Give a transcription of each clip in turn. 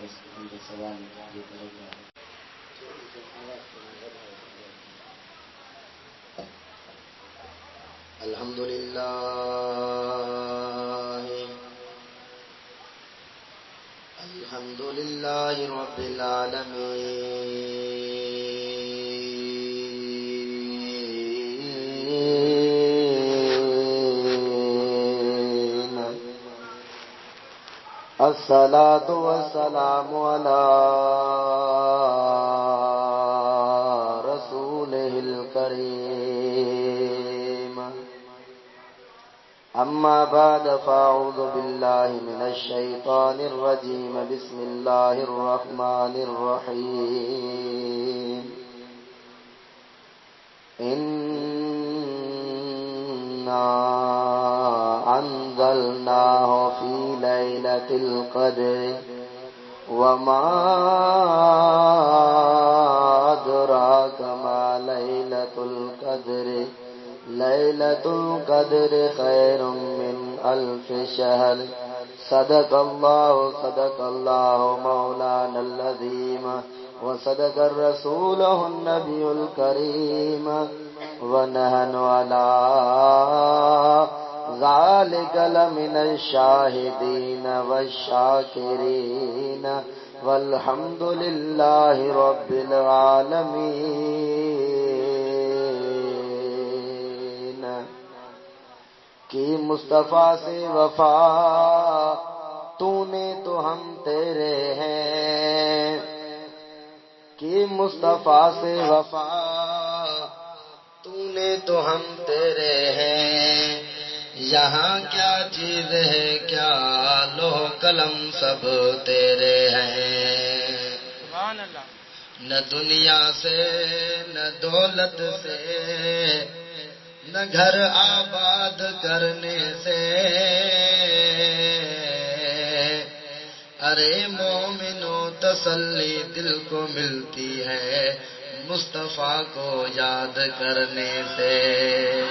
الحمد للہ رب العالمین الصلاة والسلام علی رسولہ الکریم اما بعد فاعوذ باللہ من الشیطان الرجیم بسم اللہ الرحمن الرحیم انا انزلناہ فی لیلۃ القدر وما ادراک ما لیلۃ القدر لیلۃ القدر خیر من الف شہر صدق اللہ مولانا العظیم وصدق رسولہ النبی الکریم ونحن علی ذالک لمن الشاہدین والشاکرین والحمد للہ رب العالمین کی مصطفیٰ سے وفا تو نے تو ہم تیرے ہیں کی مصطفیٰ سے وفا تو نے تو ہم تیرے ہیں یہاں کیا چیز ہے کیا لوح قلم سب تیرے ہیں سبحان اللہ نہ دنیا سے نہ دولت سے نہ گھر آباد کرنے سے ارے مومنو تسلی دل کو ملتی ہے مصطفیٰ کو یاد کرنے سے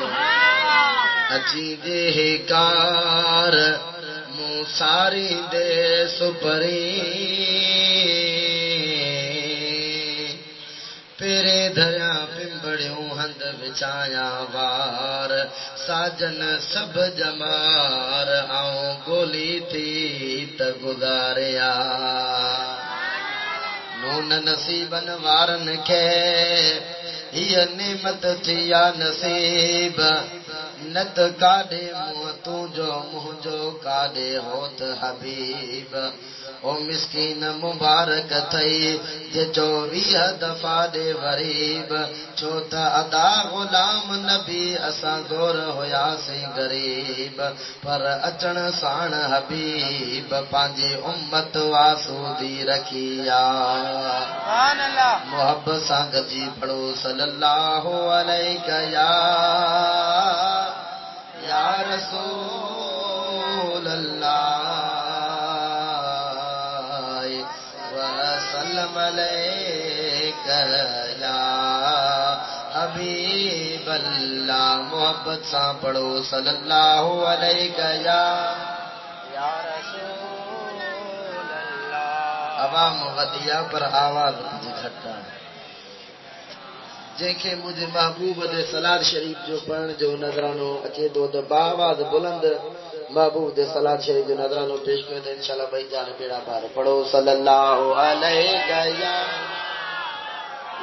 اچھی دے کار موساری دے سپری پیرے دھریا پمبڑیوں ہند بچایا وار ساجن سب جمار آؤں گولی تھی تگزاریا نون نصیبن وارن کے یہ نعمت تھی یا نصیب نت کاڈے منہ تو جو منہ جو کاڈے ہوت حبیب او مسکین مبارک تھئی جے 24 دفعہ دے غریب چھوتا ادا غلام نبی اساں زور ہویا سی غریب پر اچن سان حبیب پانجی امت واسودی رکھیا سبحان اللہ محبت سان گجی پڑھو صلی اللہ علیہ یا رسول اللہ وسلم علیک یا حبیب اللہ محبت سے پڑھو صلی اللہ علیہ یا رسول اللہ عوام غدیہ پر آواز مجھے گھٹا جنکھے مجھے محبوب دے صلاۃ شریف جو پڑھن جو نظرانو اچے دو دبا آواز بلند محبوب دے صلاۃ شریف جو نظرانو پیش کرے تو انشاءاللہ بھائی جان بیڑا پار پڑھو صلی اللہ علیہ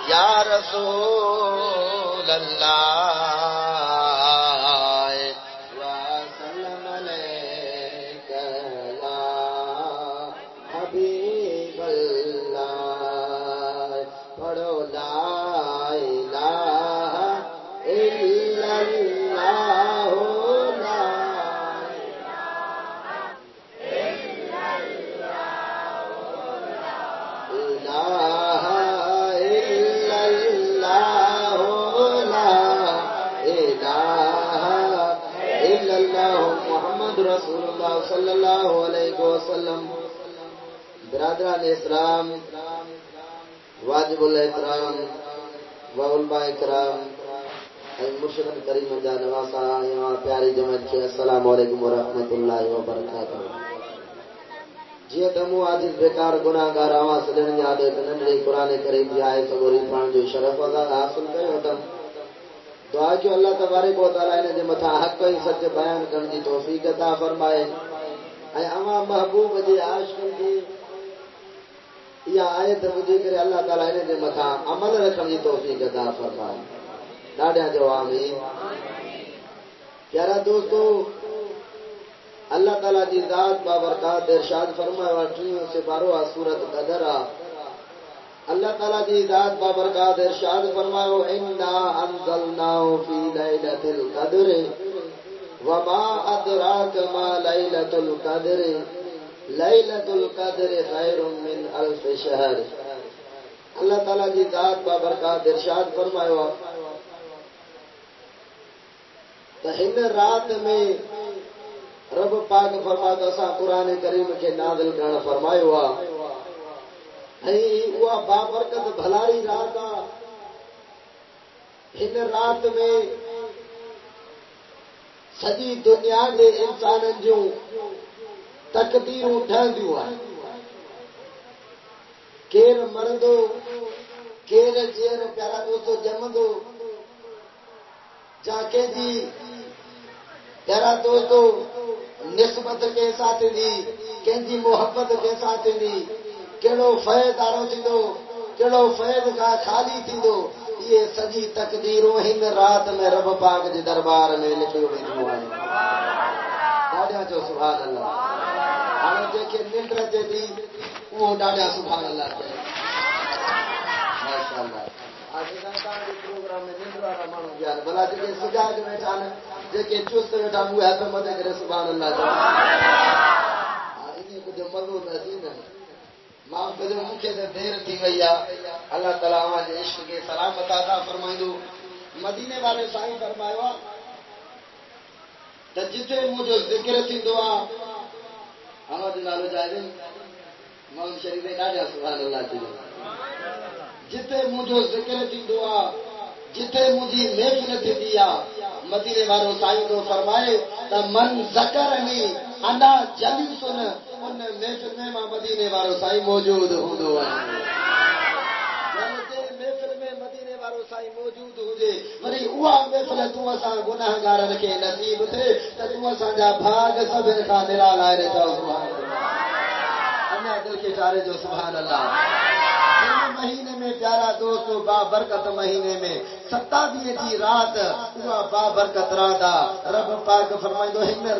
یا رسول اللہ وسلم علیک یا حبیب اللہ پڑھو لا رسول اللہ صلی اللہ علیہ وسلم برادران اسلام واجب الاحترام وعلماء کرام مرشد کریم جا نواسا پیاری جماعت کے السلام علیکم ورحمۃ اللہ وبرکاتہ جی تمو عاجز بیکار گناہگار آواز سجن یاد ایک ننڈی قرآن کریم جی آئے سگوری پڑھن جو شرف وزا حاصل کیو تم دعا جو اللہ تبارک و تعالی نے جے مٿا حق ۽ سچ بیان کرن جی توفیق عطا فرمائے اے اما محبوب جی عاشقن جی یا آیت ٻڌي کرے اللہ تعالی نے جے مٿا عمل رکھن جی توفیق عطا فرمائے ڏاڍا جو آمین پیارا دوستو اللہ تعالی جی ذات بابرکات ارشاد فرمایا 3 سے 12 سورۃ قدر اللہ تعالی جی ذات بابرکات ارشاد فرمایا انا انزلناه فی لیلۃ القدر وما ادراک ما لیلۃ القدر لیلۃ القدر خیر من الف شہر اللہ تعالی جی ذات بابرکات ارشاد فرمایا تو ہن رات میں رب پاک فرماتا اسا قرآن کریم کے نازل کرن فرمایا اے وہ بابرکت بھلائی رات ہن رات میں سجی دنیا کے انسانن جو تقدیروں ٹھہندیوں ہیں کیر مردو کیر جیر پیارا دوستو جمندو جا کے جی پیارا دوستو نسبت کے ساتھ دی کنجی محبت کے ساتھ دی کیڑو فیض آرو تھیندو کیڑو فیض کا خالی تھیندو یہ سجی تقدیروں ہن رات میں رب پاک جی دربار میں لکھی ہوئی ہیں ڈاڈیا جو سبحان اللہ ہاں جے کے ننڈ رجے دی وہ ڈاڈیا سبحان اللہ کہے ماشاءاللہ آج کا پروگرام میں ننڈ والا مانو بیان بھلا جے سجاگ بیٹھا نا جے کے چست بیٹھا وہ ہے تو مدد کرے سبحان اللہ جا انہیں کو جو مزو نزین ہے ماں کو جو مکھے دے دیر تھی ویا اللہ تعالی ہمارے عشق کے سلامت عطا فرمائیندو مدینے والے سائیں فرمایا تے جتے مجھے ذکر تھیندو آ ہمارے نالو جائے مول شریف ڈاڈیا سبحان اللہ تھی جتے مجھے ذکر تھیندو آ جتے مجھے محفل تھی آ مدینے والو سائیں تو فرمائے تے من ذکرنی انا جلیسن ان محفل میں مدینے والو سائیں موجود ہوندو ہے محفل میں مدینے والو سائیں موجود ہوجے وری اوا محفل تو اساں گناہگارن کے نصیب تھے تے تو اساں جا بھاگ سبن کا نرال آئے رہتا سبحان اللہ انا دل کے چارے جو سبحان اللہ مہینے میں پیارا دوستو با برکت مہینے میں 27 کی رات وہ با برکت رات رب پاک فرمائندو ہن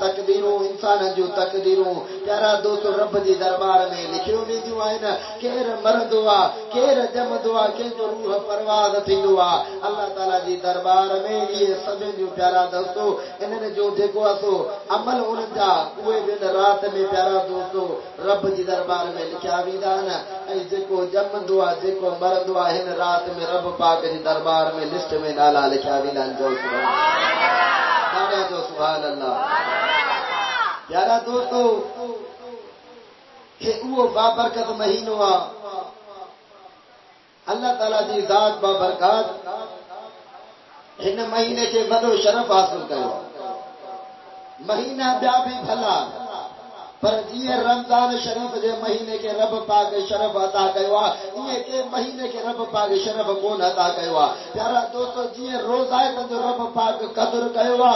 تقدیروں انسان جو تقدیروں پیارا دوستو رب جی دربار میں لکھیو ویندیوں آہن کیر مرندو آ کیر جمندو آ کے جو روح پرواز تھیندو آ اللہ تعالی جی دربار میں یہ سب جو پیارا دوستو انن جو دیکھو اسو عمل ان جا اوے دن رات میں پیارا دوستو رب جی دربار میں لکھیا ویندا ن اے جيڪو جمندو آ جيڪو مرندو آ هن رات میں رب پاک جي دربار میں لسٹ میں نالا لکھیا ويندا جو سبحان اللہ پیارا دوستو کہ وہ بابرکت مہینو آ اللہ تعالی جی ذات بابرکات ہن مہینے کے وڈو شرف حاصل کیو مہینہ بیا بھی بھلا پر جی رمضان شریف کے مہینے کے رب پاک شرف عطا کیا یہ کے مہینے کے رب پاک شرف کون عطا کیا پیارا دوستو جی روزہ جو رب پاک قدر کیا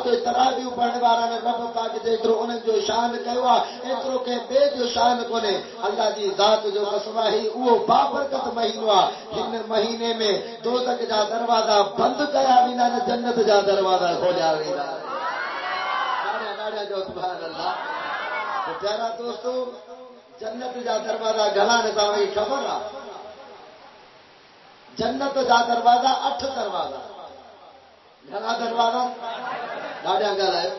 جے تراویح پڑھنے والا نے رب پاک جیترو ان جو شان کیا ایترو کے بے جو شان کونے اللہ جی ذات جو قسم ہے وہ بابرکت مہینو ہن مہینے میں دوزخ جا دروازہ بند کیا وینا جنت جا دروازہ کھولیا وینا ڈاڈا جو سبحان اللہ تو پیارا دوستو جنت جا دروازہ گھنا نے تمہیں خبر آ جنت جا دروازہ 8 دروازہ گھنا دروازہ ڈاڈیا گل ہے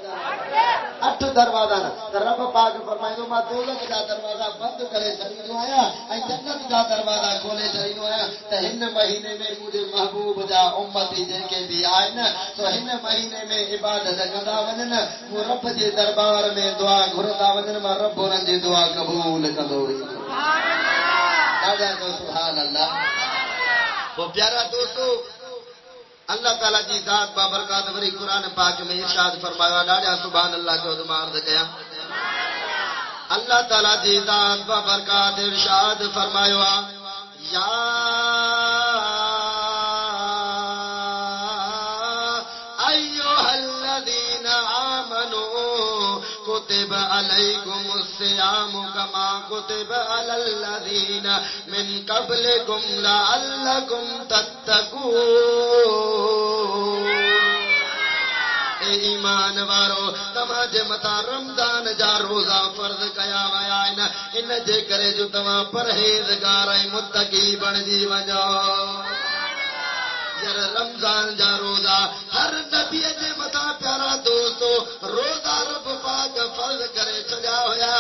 8 دروازہ نا رب پاک فرمائے ما دوزخ جا دروازہ بند کرے چھڈیندو آیا اے جنت جا دروازہ کھولے چھڈیندو آیا تے ہن مہینے میں مجھے محبوب جا امتی جن کے بھی آئن تو ہن مہینے میں عبادت کندا ونن وہ رب جے دربار میں دعا گھردا ونن ما رب انہن جی دعا قبول کندو سبحان اللہ سبحان اللہ تو پیارا دوستو اللہ تعالی جی ذات بابرکات وری قرآن پاک میں ارشاد فرمایا ڈاڈیا سبحان اللہ جو عرض کیا اللہ تعالی دی ذات و برکات ارشاد فرمایا یا ایھا الذین آمنوا کتب علیکم الصیام کما کتب علی الذین من قبلکم لعلکم تتقون اے ایمان وارو تمہاں جے متا رمضان جا روزہ فرض کیا ویا ان جے کرے جو تمہاں پرہیزگار اے متقی بن جی ونجو یار رمضان جا روزہ ہر نبی جے متا پیارا دوستو روزہ رب پاک فرض کرے چھڑیا ہویا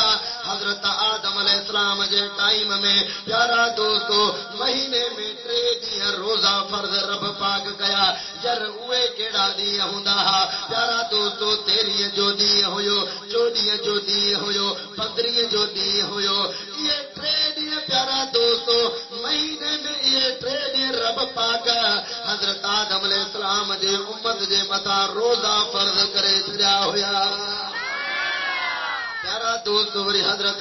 حضرت آدم علیہ السلام جے ٹائم میں پیارا دوستو مہینے میں 3 ڈینہں روزہ فرض رب پاک کیا یار اوے کیڑا دی ہوندا پیارا دوستو 13 جو دی ہویو 14 جو دی ہویو 15 جو دی ہویو یہ 3 ڈینہں پیارا دوستو مہینے میں یہ 3 ڈینہں رب پاک حضرت آدم علیہ السلام جے امت جے متا روزہ فرض کرے چھڑیا ہویا پیارا دوست وری حضرت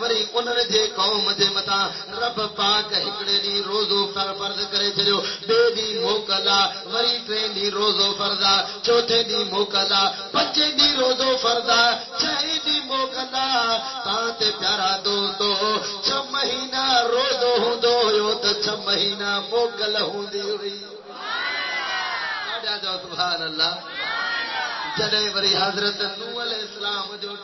وری انہن جے قوم جے متا رب پاک ہکڑے دی روزو فرض کرے چھڑیو بے دی موکلا وری 3 دی روزو فرضا 4 دی موکلا 5 دی روزو فرضا 6 دی موکلا تے پیارا دوستو 6 مہینہ روزو ہوندو ہو تے 6 مہینہ موکل ہوندی ہوئی سبحان اللہ جڑے وری حضرت نوح علیہ السلام جو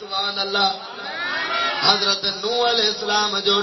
سبحان اللہ حضرت نوح علیہ السلام جو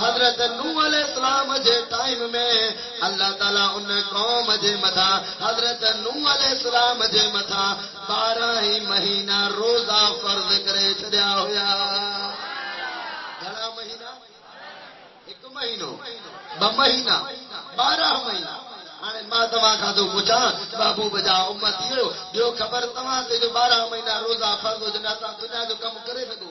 حضرت نوح علیہ السلام جے ٹائم میں اللہ تعالی ان قوم جے متھا حضرت نوح علیہ السلام جے متھا 12 ہی مہینہ روزہ فرض کرے چھڑیا ہویا گھڑا مہینہ 1 مہینو 2 مہینہ 12 مہینہ ہاں ماں تمہاں کھا تو پوچھا بابو بجا امتیو جو خبر تمہاں سے جو 12 مہینہ روزہ فرض ہو جنا تا دنیا جو کم کرے سگو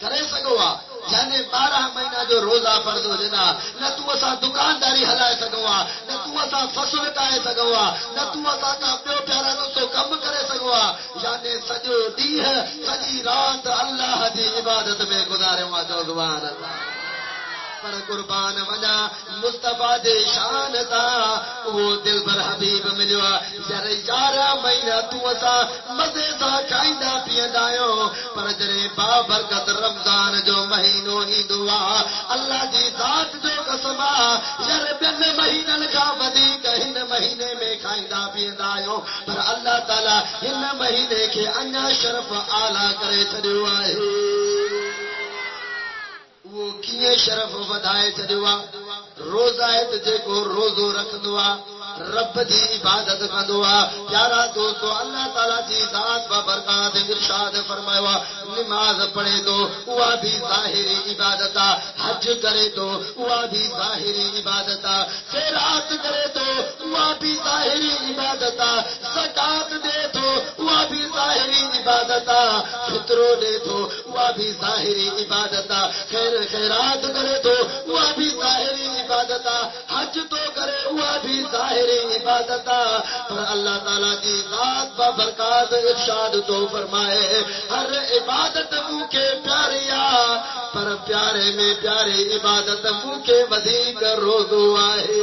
کرے سگو یعنی 12 مہینہ جو روزہ فرض ہو جنا نہ تو اسا دکانداری ہلائے سگو نہ تو اسا فصل کائے سگو نہ تو اسا کا پیو پیارا نو تو کم کرے سگو یعنی سجو ڈیہ سجی رات اللہ دی عبادت میں گزارے وا جو سبحان اللہ پر قربان وجا مصطفیٰ دے شان تا وہ دل بر حبیب ملو یار 11 مہینہ تو اسا مزے سا کھائندا پیندایو پر جڑے بابرکت رمضان جو مہینو ہی دعا اللہ دی ذات جو قسم یار 2 مہینن کا ودیک ہن مہینے میں کھائندا پیندایو پر اللہ تعالی ہن مہینے کے انیا شرف اعلی کرے چھڈیو ہے وہ کیے شرف ودائے چھڈیو روزہ ہے تے کو روزو رکھدو رب دی عبادت کندو پیارا دوستو اللہ تعالی دی ذات و برکات ارشاد فرمایا نماز پڑھے تو وہ بھی ظاہری عبادت حج کرے تو وہ بھی ظاہری عبادت خیرات کرے تو وہ بھی ظاہری عبادت زکات دے تو وہ بھی ظاہری عبادت فطرو دے تو وہ بھی ظاہری عبادت خیرات کرے تو وہ بھی ظاہری عبادت حج تو کرے وہ بھی ظاہری عبادت پر اللہ تعالی کی ذات و برکات ارشاد تو فرمائے ہر عبادت منہ کے پیاریا پر پیارے میں پیاری عبادت منہ کے ودیک روزو آئے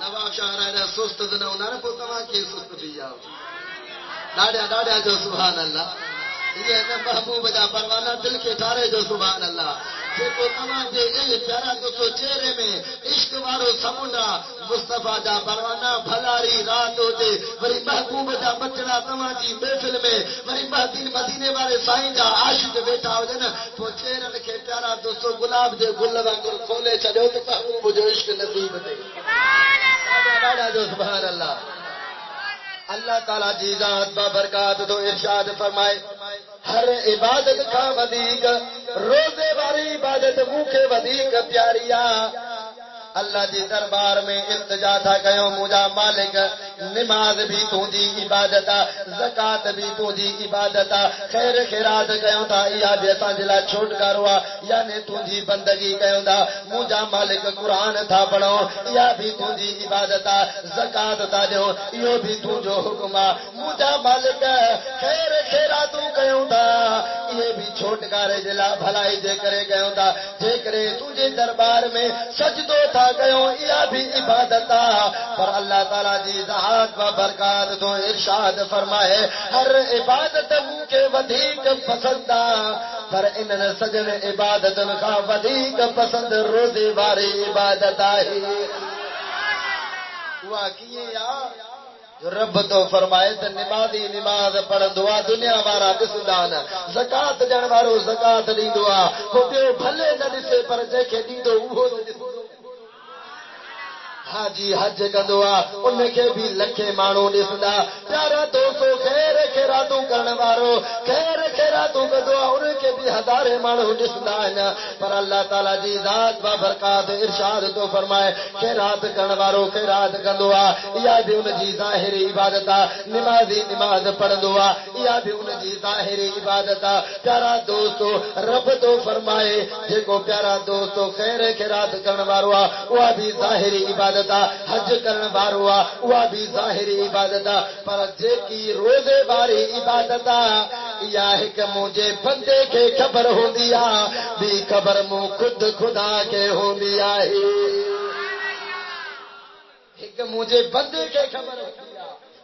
نواب شاہ رائے سست نہ ہونا پو تمہاں کی سست بھی جاؤ ڈاڈیا جو سبحان اللہ یہ محبوب جا پروانہ دل کے ٹھارے جو سبحان اللہ کو تمام جے پیارا دوستو چہرے میں عشق وارو سمنڈا مصطفیٰ جا پروانہ بھلاری رات ہوتے وری محبوب جا بچڑا تمام جی محفل میں وری مدینے والے سائیں جا عاشق بیٹھا ہو جن تو چہرن کے پیارا دوستو گلاب دے گل وانگر کھولے چھڈو تو محبوب جو عشق نصیب دے سبحان جو سبحان اللہ اللہ تعالی جی ذات با برکات تو ارشاد فرمائے ہر عبادت کا ودیک روزے والی عبادت منہ کے ودیک پیاریا اللہ دی دربار میں التجا تھا کہو مجھا مالک نماز بھی تو دی عبادت زکات بھی تو دی عبادت خیر خیرات کہو تھا یا بھی اساں جلا چھوٹ کروا یعنی تو دی بندگی کہو دا مجھا مالک قرآن تھا پڑھو یا بھی تو دی عبادت زکات تھا دیو یہ بھی تو جو حکم مجھا مالک خیر خیرات کہو تھا یہ بھی چھوٹ کرے جلا بھلائی دے کرے کہو تھا جے کرے تجھے دربار میں سجدو تھا گئو یا بھی عبادت پر اللہ تعالیٰ جی ذات و برکات تو ارشاد فرمائے ہر عبادت منہ کے ودیک پسند پر انہن سجن عبادت کا ودیک پسند روزے واری عبادت آئی ہوا کیے یا جو رب تو فرمائے تو نمازی نماز پڑھ دعا دنیا وارا دسدان زکات جن وارو زکات دی دعا وہ بیو بھلے نہ دسے پر جے کے دی دو وہ حاجی حج کندو ان کے بھی لکھے مانو ڈسدا پیارا دوستو خیر خیراتوں کرنے وارو خیر خیراتوں کندو ان کے بھی ہزارے مانو ڈسدا پر اللہ تعالی جی ذات با برکات ارشاد تو فرمائے خیرات کرنے وارو خیرات کندو یا بھی ان جی ظاہری عبادت نمازی نماز پڑھدو یا بھی ان جی ظاہری عبادت پیارا دوستو رب تو فرمائے جے کو پیارا دوستو خیر خیرات کرنے وارو وہ بھی ظاہری عبادت حج کرن وارو وہ بھی ظاہری عبادت پر جے کی روزے واری عبادت یا ایک مجھے بندے کے خبر ہوندی بھی خبر مو خود خدا کے ہوندی ایک مجھے بندے کے خبر ہوندی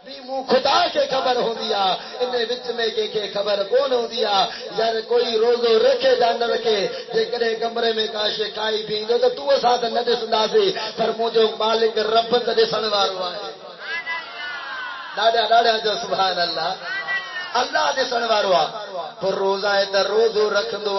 بھی مو خدا کے خبر ہوندی ان وچ میں کے خبر کون ہوندی یار کوئی روزو رکھے یا نہ رکھے جے کرے کمرے میں کاشے کھائی پیندو تو تو ساتھ نہ دسندا سی پر مجھو مالک رب تے دسن وارو ہے ڈاڈا ڈاڈا جو سبحان اللہ اللہ دسن وارو پر روزہ تے روزو رکھندو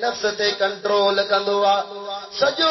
نفس تے کنٹرول کندو سجو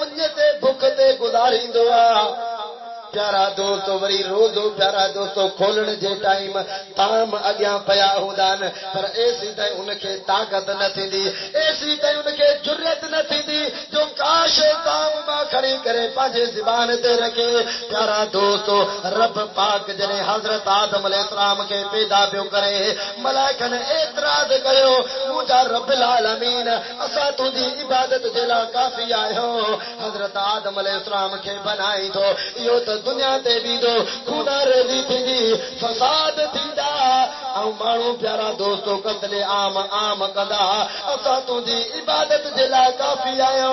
انج تے بھک تے گزاریندو پیارا دوستو وری روزو پیارا دوستو کھولن جے ٹائم تام اگیاں پیا ہوندان پر ایسی تے ان کے طاقت نہ تھیندی ایسی تے ان کے جرأت نہ تھیندی جو کاش تام ما کھڑی کرے پانجے زبان تے رکھے پیارا دوستو رب پاک جنے حضرت آدم علیہ السلام کے پیدا پیو کرے ملائکہ نے اعتراض کیو مجھا رب العالمین اسا تجھی عبادت جلا کافی آئے حضرت آدم علیہ السلام کے بنائی تو یو تو دنیا تے بھی دو خدا ریزی تھی فساد تھیندا او مانو پیارا دوستو قتل عام کدا اسا تجھی عبادت جلا کافی آئے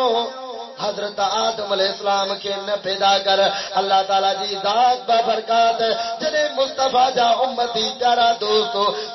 حضرت آدم علیہ السلام کے نہ پیدا کر اللہ تعالیٰ جی ذات با برکات جنے مصطفیٰ جا امتی پیارا دوستو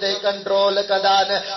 تے کنٹرول کدان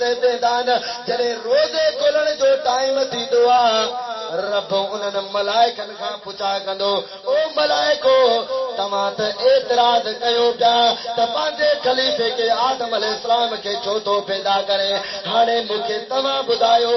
دے دان جنے روزے کھولن جو ٹائم تھی دعا رب انہن ملائکن کا پوچھا کندو او ملائکو تماں تے اعتراض کیو پیا تے پانجے خلیفے کے آدم علیہ السلام کے چھو تو پیدا کرے ہانے مکھے تماں بدایو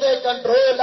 تے کنٹرول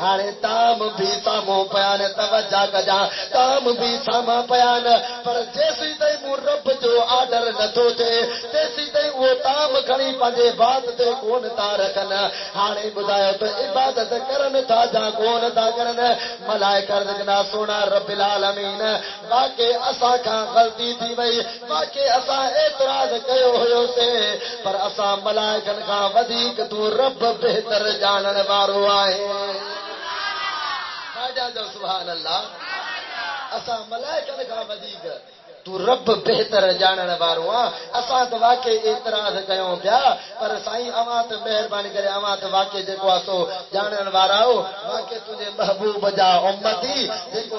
ہانے تام بھی سامو پیان توجہ کجا تام بھی ساما پیان پر جیسی تے مو رب جو آرڈر نتھو تے تیسی تے وہ تام کھڑی پانجے بات تے کون تا رکھن ہانے بدایو تو عبادت کرن تھا جا کون تا کرن ملائکہ رکھنا سونا رب العالمین باقی اسا کا غلطی تھی وئی باقی اسا اعتراض کیو ہویو سے پر اسا ملائکن کا ودیک تو رب بہتر جانن وارو آئے جو سبحان اللہ اسا ملائکن کا ودیک تو رب بہتر جانن وارو اسا تو واقعی اعتراض کیوں پیا پر سائیں اواں تے مہربانی کرے اواں تے واقعی جکو اسو جانن واراو واقعی تجھے محبوب جا امتی جکو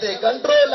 تے کنٹرول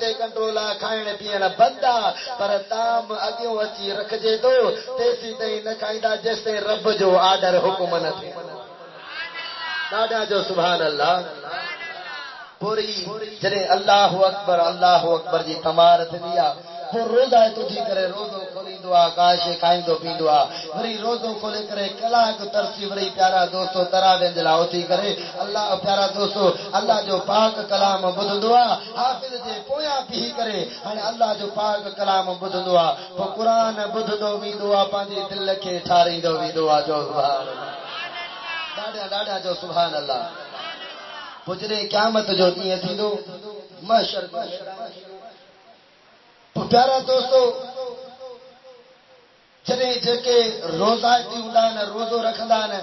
تے کنٹرول کھائن پیئن بندا پر تام اگیوں اچی رکھجے تو تیسی تے نہ کھائندا جس تے رب جو آرڈر حکم نہ تھے ڈاڈا جو سبحان اللہ پوری جنے اللہ اکبر جی تمار دنیا وہ روزہ ہے تجھی کرے روزو کھولی پینڈو کاش کھائیندو پیندو وری روزو کھولے کرے کلاک ترسی وری پیارا دوستو تراویح جلا اٹھی کرے اللہ پیارا دوستو اللہ جو پاک کلام بدھندو حافظ جے پویا بھی کرے ہن اللہ جو پاک کلام بدھندو تو قرآن بدھندو ویندو پانجی دل کے ٹھاریندو ویندو جو سبحان اللہ ڈاڈا ڈاڈا جو سبحان اللہ پجرے قیامت جو ڈینہں تھیندو محشر پیارا دوستو جڏهن جيڪي روزائتي هوندا آهن روزو رکھندا آهن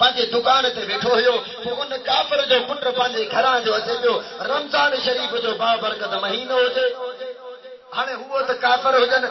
پانچے دکان تے بیٹھو ہو ان کافر جو پٹ پانچے گھراں جو اچے پو رمضان شریف جو بابرکت مہینو ہوجے ہانے ہو تو کافر ہو جن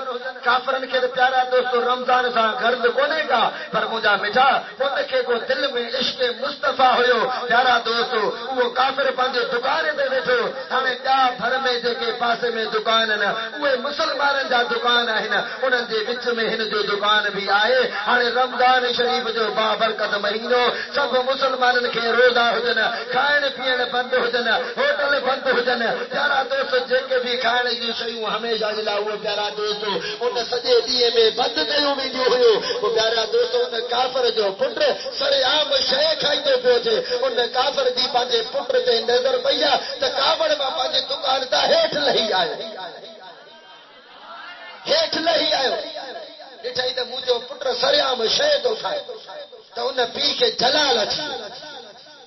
کافرن کے پیارا دوستو رمضان سا غرض کونے کا پر مجھا مٹھا ان کے کو دل میں عشق مصطفیٰ ہوئو پیارا دوستو وہ کافر پانچے دکان تے بیٹھو ہانے کیا بھر میں جے کے پاسے میں دکان نا وہ مسلمانن جا دکان آہن انہن جے وچ میں ہن جو دکان بھی آئے ہانے رمضان شریف جو بابرکت مہینو سب مسلمانن کے روزہ ہوجن کھائن پیئن بند ہوجن ہوٹل بند ہوجن پیارا دوستو جے کے بھی کھائن جی شیوں ہمیشہ جلا وہ پیارا دوستو ان سجے دیے میں بند کیوں ویندو ہوئو وہ پیارا دوستو ان کافر جو پٹ سر عام شے کھائیندو پيو ٿي ان کافر دی پانجے پٹ تے نظر پئیا ته کاوڑ ما پانجے دکان تا ہیٹھ لہی آيو ڏٺائي ته مونجو پٹ سر عام شے تو کھائے ته ان پي کي جلال اچي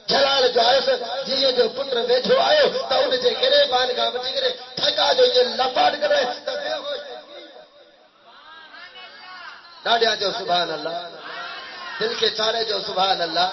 جلال جو آئس جی جو پٹر ویٹھو آئو تو ان جے گرے بان کا بچی کرے ٹھگا جو یہ لپاٹ کرے ڈاڈیا جو سبحان اللہ دل کے چارے جو سبحان اللہ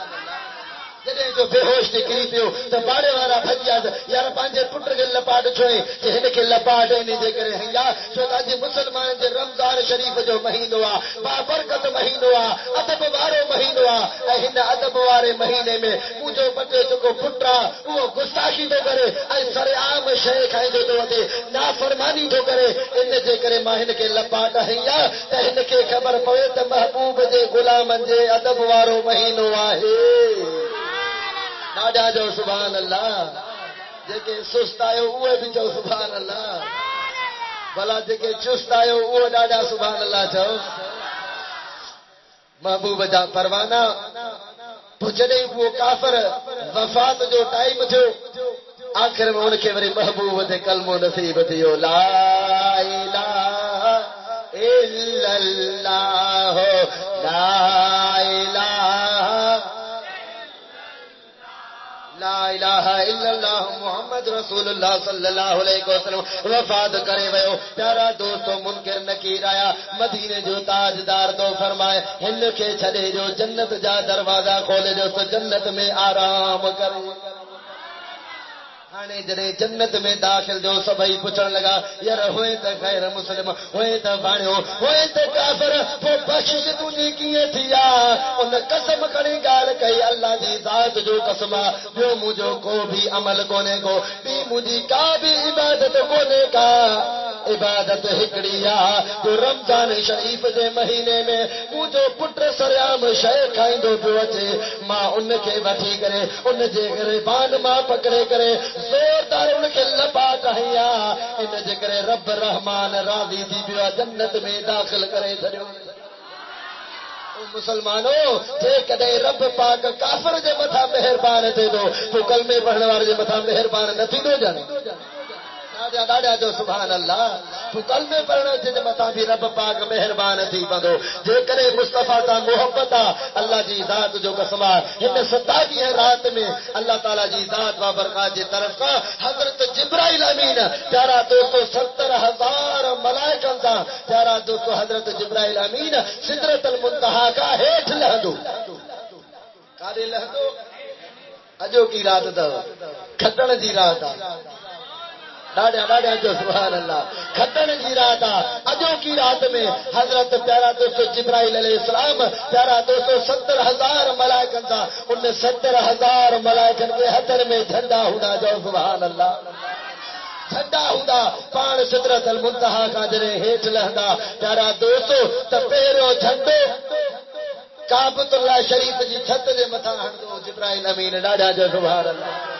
جڏهن جو بے ہوش نڪري پيو ته باڙي وارا ڀڄيا يار پنهنجي پٽ کي لپاٽ ڇوئي ته هن کي لپاٽ نه جي ڪري هيا ڇو ته اڄ مسلمان جي رمضان شريف جو مهينو آ بابرڪت مهينو آ ادب وارو مهينو آ ۽ هن ادب وارے مهينے ۾ مونجو بچو جيڪو پٽ آ اهو گستاخي ٿو ڪري ۽ سر عام شي کائيندو ٿو وڃي نافرماني ٿو ڪري ان جي ڪري ما هن کي لپاٽ هيا ته هن کي خبر پوي ته محبوب جي غلامن جي ادب وارو مهينو آهي ڈاڈا جو سبحان اللہ جے سست آيو اوے بھی چو سبحان اللہ بھلا جے چست آيو اوے ڈاڈا سبحان اللہ چو محبوب جا پروانہ تو جڏهن وہ کافر وفات جو ٹائم تھو آخر میں ان کے وری محبوب دے کلمو نصیب تھیو لا الہ الا اللہ لا الہ لا الہ الا اللہ محمد رسول اللہ صلی اللہ علیہ وسلم وفات کرے ویو پیارا دوستو منکر نکیر آیا مدینے جو تاجدار تو فرمائے ہن کے چھڑے جو جنت جا دروازہ کھولے جو تو جنت میں آرام کرے ہانے جڑے جنت میں داخل جو سبئی پوچھن لگا یار ہوئے تے غیر مسلم ہوئے تے باڑیو ہوئے تے کافر وہ بخشش تجھے کیے تھیا ان قسم کھڑی گال کئی اللہ دی ذات جو قسم جو مجھو کو بھی عمل کونے کو بھی مجھے کا بھی عبادت کونے کا عبادت ہکڑیا جو رمضان شریف دے مہینے میں مجھو پٹر سریام شے کھائیندو پیو اچے ماں ان کے وٹھی کرے ان جے گریبان ماں پکڑے کرے زوردار ان کے لپاٹ ہیا ان جے کرے رب رحمان راضی تھی پیو جنت میں داخل کرے چھڑیو مسلمانو جے کدے رب پاک کافر جے مٿا مہربان تھے دو تو کلمے پڑھنے والے جے مٿا مہربان نہ تھی دو جانے ڈاڈا جو سبحان اللہ تو کلمے پڑھنے جے مٿا بھی رب پاک مہربان تھی پندو جے کرے مصطفیٰ تا محبت اللہ جی ذات جو قسم ہن 27 رات میں اللہ تعالی جی ذات و برکات جی طرف کا حضرت جبرائیل امین پیارا دوستو 70,000 ملائکہ کا پیارا دوستو حضرت جبرائیل امین سدرۃ المنتہا کا ہیٹھ لہندو کارے لہندو اجو کی رات دا کھٹن دی رات ڈاڈا جو سبحان اللہ کھٹن کی رات اجو کی رات میں حضرت پیارا دوستو جبرائیل علیہ السلام پیارا دوستو 70,000 ملائکن تھا ان 70,000 ملائکن کے ہتھر میں جھنڈا ہونا جو سبحان اللہ جھنڈا ہوندا پان سدرۃ المنتہا کا جڑے ہیٹھ لہندا پیارا دوستو تے پہرو جھنڈو کعبۃ اللہ شریف جی چھت دے متھا ہنڈو جبرائیل امین ڈاڈا جو سبحان اللہ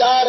4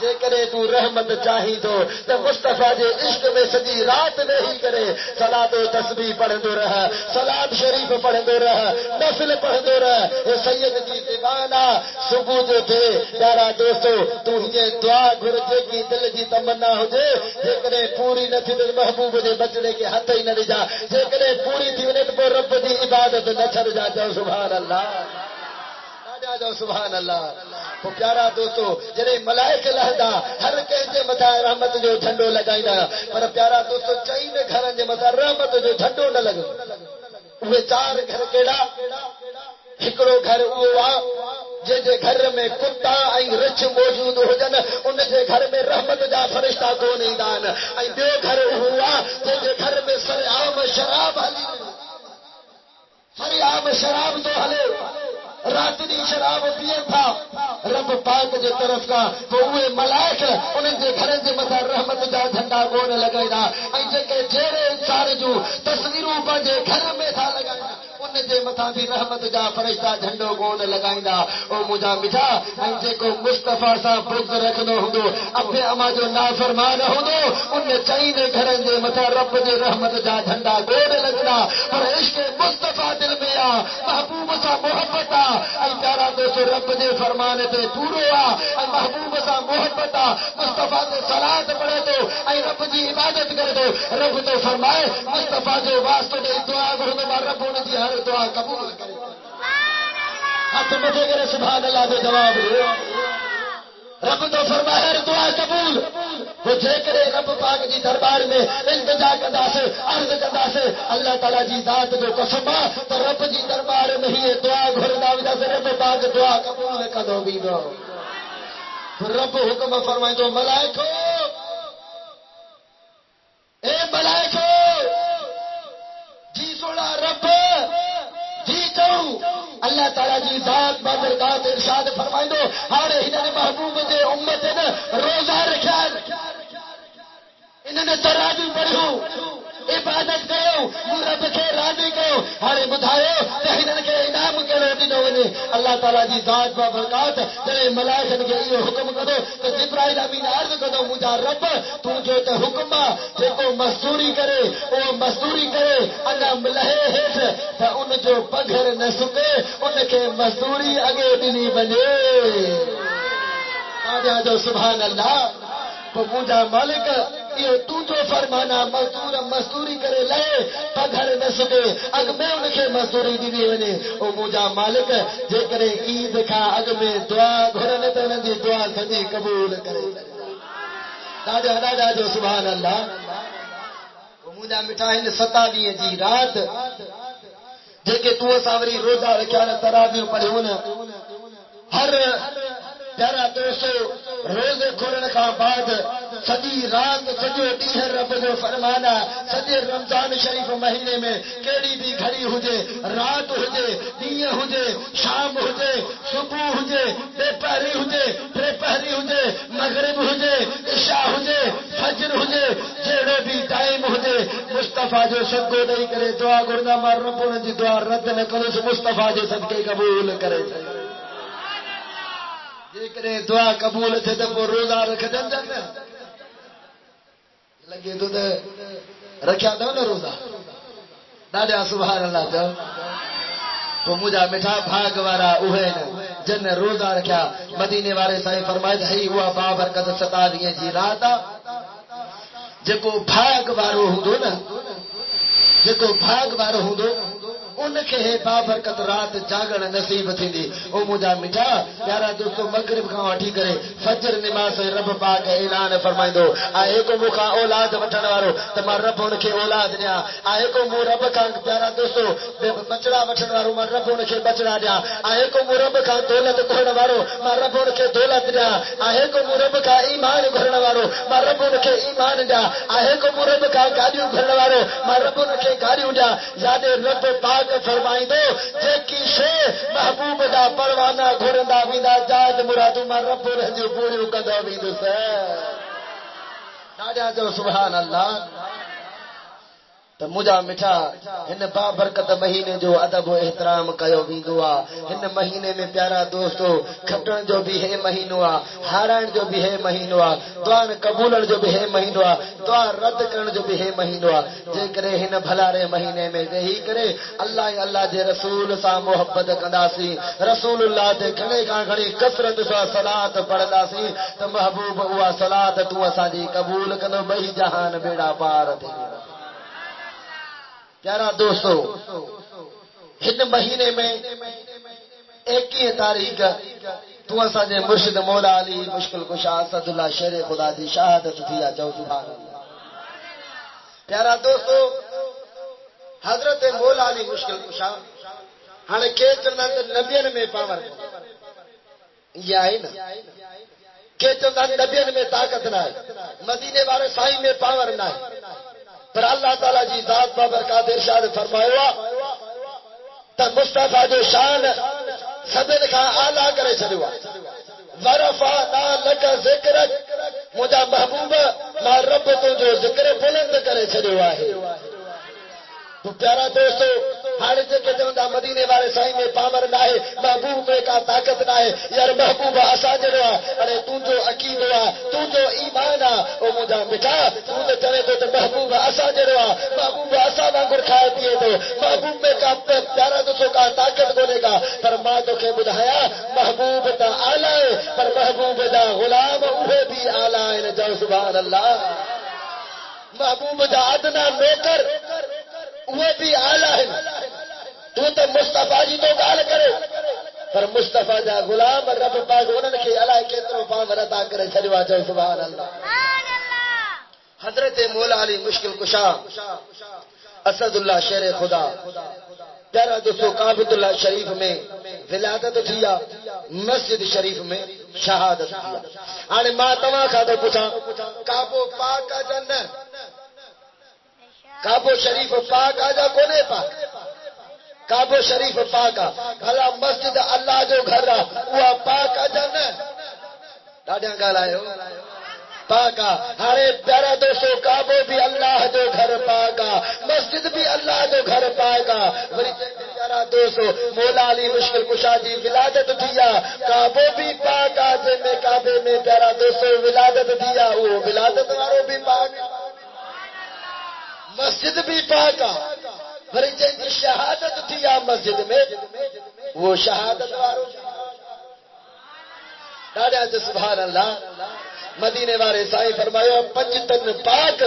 جے کرے تو رحمت چاہی تو مصطفیٰ جے عشق میں سجی رات نہیں کرے صلاۃ و تسبیح پڑھندو رہ صلاۃ شریف پڑھندو رہ نفل پڑھندو رہ اے سید جی دیوانہ صبح جو تھے پیارا دوستو تو یہ دعا گھر جے کی دل جی تمنا ہو جے جے کرے پوری نہ تھی محبوب جے بچڑے کے ہاتھ ہی نہ ڈجا جے کرے پوری تھی ونے تو رب دی عبادت نہ چھڑ جا جاؤ سبحان اللہ جاؤ سبحان اللہ. تو پیارا دوستو جڑے ملائک لہدا ہر کہیں جے متا رحمت جو جھنڈو لگائینا پر پیارا دوستو چئی میں گھر جے متا رحمت جو جھنڈو نہ لگو وہ چار گھر کیڑا ہکڑو گھر وہ جے جے گھر میں کتا ای رچ موجود ہو جن ان جے گھر میں رحمت جا فرشتہ کون ایندان ای بیو گھر ہوا جے جے گھر میں سرعام شراب ہلی سرعام شراب تو ہلے رات دی شراب پیے تھا رب پاک جے طرف کا تو وہ ملائک انہن جے گھر جے متا رحمت جا جھنڈا کون لگائینا ای جے کہ جھڑے انسان جو تصویروں پنجے گھر میں تھا لگائینا ان جے متا بھی رحمت جا فرشتہ جھنڈو کون لگائینا او مجھا میٹھا ای جے کو مصطفیٰ سا بغض رکھدو ہوندو ابے اما جو نافرمان ہوندو ان چین گھرن جے متا رب جے رحمت جا جھنڈا کون لگنا پر عشق مصطفیٰ دل میں آ محبوب سا محبت آ ای پیارا دوستو رب جے فرمان تے پورو آ ای محبوب سا محبت آ مصطفیٰ تے صلاۃ پڑھے تو ای رب جی عبادت کرے تو رب تو فرمائے مصطفیٰ جو واسطے دے دعا کرو رب ان جی ہر دعا قبول کرے ہاتھ مٹھے کرے سبحان اللہ دے جواب رب تو فرمائے ہر دعا قبول وہ جے کرے رب پاک جی دربار میں التجا کردا سے عرض کردا سے اللہ تعالی جی ذات جو قسم تو رب جی دربار میں ہی دعا گھردا ودا سے رب پاک دعا قبول کدو بھی دو رب حکم فرمائے تو ملائکو اے ملائکو جی سونا رب جی کہوں اللہ تعالیٰ جی ذات بابرکات ارشاد فرمائیں دو ہارے انہوں نے محبوب دے امت نے روزہ رکھا انہوں نے تراویح پڑھو عبادت کرو رب کے راضی کرو ہارے بدھاؤ تے انہوں کے انعام کرو ڈنو ونے اللہ تعالیٰ جی ذات بابرکات تے ملائکن کے یہ حکم کرو کہ جبرائیل امین عرض کرو مجھا رب تو جو تے حکم جے کو مزدوری کرے وہ مزدوری کرے انا ملہے ہیٹ تے ان جو پگھر نہ سکے ان کے مزدوری اگے ڈنی بنے آجا جو سبحان اللہ تو مجھا مالک یہ تو جو فرمانا مزدوری کرے لے پگھر نہ سکے اگ میں ان کے مزدوری دی ونے او مجھا مالک جے کرے عید کھا اگ میں دعا گھرن تے ان دی دعا سجی قبول کرے دادا دادا جو سبحان اللہ او مجھا مٹھائی 27 جی رات جے کہ تو ساوری روزہ رکھیا نہ تراویح پڑھون ہر پیارا دوستو روزے کھولنے کا بعد سجی رات سجو ڈیہر رب جو فرمانا سجے رمضان شریف مہینے میں کیڑی بھی گھڑی ہوجے رات ہوجے ڈیہ ہوجے شام ہوجے صبح ہوجے بے پہری ہوجے ٹرے پہری ہوجے مغرب ہوجے عشاء ہوجے فجر ہوجے جیڑے بھی ٹائم ہوجے مصطفیٰ جو صدقو نہیں کرے دعا گرنا مار رب نے جی دعا رد نہ کرے سو مصطفیٰ جو صدقے قبول کرے جے کرے دعا قبول تھے تو روزہ رکھ دن جانا لگے تو رکھیا تھا نا روزہ دادا سبحان اللہ تو تو مجھا مٹھا بھاگ وارا اوہے جن روزہ رکھیا مدینے والے سائیں فرمائے ہی ہوا بابرکت 27 جی رات جکو بھاگ وارو ہوندو نا جکو بھاگ وارو ہوندو ان کے بابرکت رات جاگن نصیب تھی دی او مجھا میٹھا پیارا دوستو مغرب کا وٹھی کرے فجر نماز رب پاک اعلان فرمائیں دو آئے کو مکھا اولاد وٹھن وارو تمہار رب ان کے اولاد دیا آئے کو مو رب کا پیارا دوستو بچڑا وٹھن وارو مار رب ان کے بچڑا دیا آئے کو مو رب کا دولت گھرن وارو مار رب ان کے دولت دیا آئے کو مو رب کا ایمان گھرن وارو مار رب ان کے ایمان دیا آئے کو مو رب کا گاڑیوں گھرن وارو مار رب ان کے گاڑیوں دیا یاد رب پاک فرمائی دو جے کی شے محبوب دا پروانہ گھرندا ویندا جاج مرادو مار رب رہجو پوری کندا ویندو سے دادا جو سبحان اللہ تو مجھا مٹھا ہن بابرکت مہینے جو ادب و احترام کیو ویندو آ ہن مہینے میں پیارا دوستو کھٹن جو بھی ہے مہینو آ ہارائن جو بھی ہے مہینو آ دعا قبولن جو بھی ہے مہینو آ دعا رد کرن جو بھی ہے مہینو آ جے کرے ہن بھلارے مہینے میں یہی کرے اللہ جے رسول سا محبت کنdaسی رسول اللہ دے گھنے کا گھنی کثرت سا صلات پڑھداسی تو محبوب ہوا صلات تو اساں جی قبول کندو بئی جہان بیڑا پار تھی پیارا دوستو ہن مہینے میں 21 تاریخ تو اساں جے مرشد مولا علی مشکل کشا اسد اللہ شیر خدا دی شہادت تھی چو سبحان اللہ پیارا دوستو حضرت مولا علی مشکل کشا ہن کے چندا نبیوں میں پاور یہ ہے نا کے چندا نبیوں میں طاقت نہ ہے مدینے والے سائیں میں پاور نہ ہے پر اللہ تعالیٰ جی ذات بابرکات ارشاد فرمایا تو مصطفیٰ جو شان سبن کا اعلیٰ کرے چھڑیو ورفعنا لک ذکرک مجھا محبوب ما رب تو جو ذکر بلند کرے چھڑیو ہے تو پیارا دوستو ہر جگہ چوندا مدینے والے سائیں میں پاور نہ ہے محبوب میں کا طاقت نہ ہے یار محبوب اسا جڑا ارے تو جو عقید ہوا تو جو ایمان او مجھا مٹھا تو تے چلے تو محبوب اسا جڑا محبوب اسا وانگر کھائے پیے تو محبوب میں کا پیارا دوستو کا طاقت بولے گا پر ماں تو کے بدھایا محبوب تا اعلی ہے پر محبوب دا غلام اوہ بھی اعلی ہے جو سبحان اللہ محبوب دا ادنا نوکر وہ بھی آلہ ہے تو مصطفیٰ جی تو گال کرے پر مصطفیٰ جا غلام رب پاک انہوں کے اللہ کیترو پاور عطا کرے چھڑوا جو سبحان اللہ حضرت مولا علی مشکل کشا اسد اللہ شیر خدا پیارا دوستو کعبۃ اللہ شریف میں ولادت تھیا مسجد شریف میں شہادت تھیا ہاں ماں تمام کھا تو پوچھا کعبہ پاک کا جنت کعبہ شریف پاک آجا کونے پاک کعبہ شریف پاک آ بھلا مسجد اللہ جو گھر رہا وہ پاک آجا نا ڈاڑیاں گال آئے ہو پاک آ ہارے پیارا دوستو کعبہ بھی اللہ جو گھر پاک آ مسجد بھی اللہ جو گھر پاک آ پیارا دوستو مولا علی مشکل کشا جی ولادت دیا کعبہ بھی پاک آ جے میں کعبے میں پیارا دوستو ولادت دیا وہ ولادت وارو بھی پاک مسجد بھی پاکا پھر جن شہادت تھی مسجد میں وہ شہادت وارو ڈاڑیا جو سبحان اللہ مدینے والے سائیں فرمایا پنجتن پاک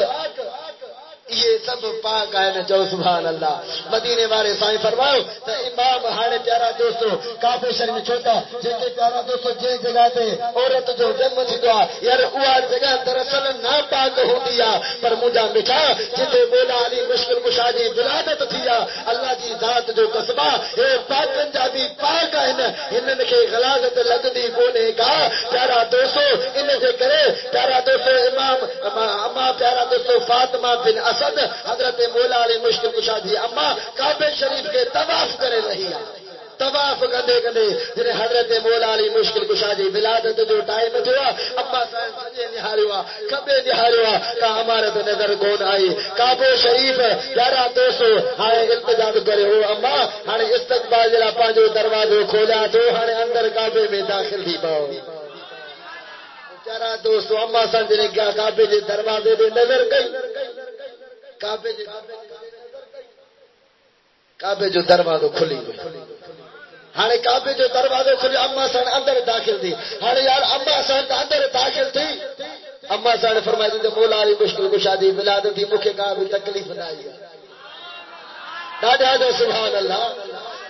یہ سب پاک ہے نا جو سبحان اللہ مدینے والے سائیں فرماؤ تو امام ہانے پیارا دوستو کعبہ شریف چھوٹا جن کے پیارا دوستو جے جگہ تے عورت جو جنم تھیندو یار اوا جگہ دراصل نا پاک ہوندی پر مجھا مٹھا جتے مولا علی مشکل کشا جی ولادت تھیا اللہ جی ذات جو قصبہ اے پاکن جا بھی پاک ہے انن کے غلاظت لگدی کونے کا پیارا دوستو ان سے کرے پیارا دوستو امام اما پیارا دوستو فاطمہ بن اسد حضرت مولا علی مشکل کشا جی اما کعبہ شریف کے طواف کرے رہی طواف کندے کندے جن حضرت مولا علی مشکل کشا جی ولادت جو ٹائم تھیا اما سجے نہاروا کبے نہاروا کا ہمارے تو نظر کون آئی کعبہ شریف پیارا دوستو ہائے التجا کرے ہو اما ہن استقبال جڑا پانچو دروازو کھولا تو ہن اندر کعبے میں داخل تھی پاؤ پیارا دوستو اما سجے کیا کعبے دے دروازے دے نظر گئی کعبے جو دروازہ کھلی ہوئی ہاں کعبے جو دروازہ کھلی اما سن اندر داخل تھی ہاں یار اما سن اندر داخل تھی اما سن فرمائی تھی مولا علی مشکل کشا دی ولادت تھی مکھے کا بھی تکلیف نہ آئی ڈاڈا جو سبحان اللہ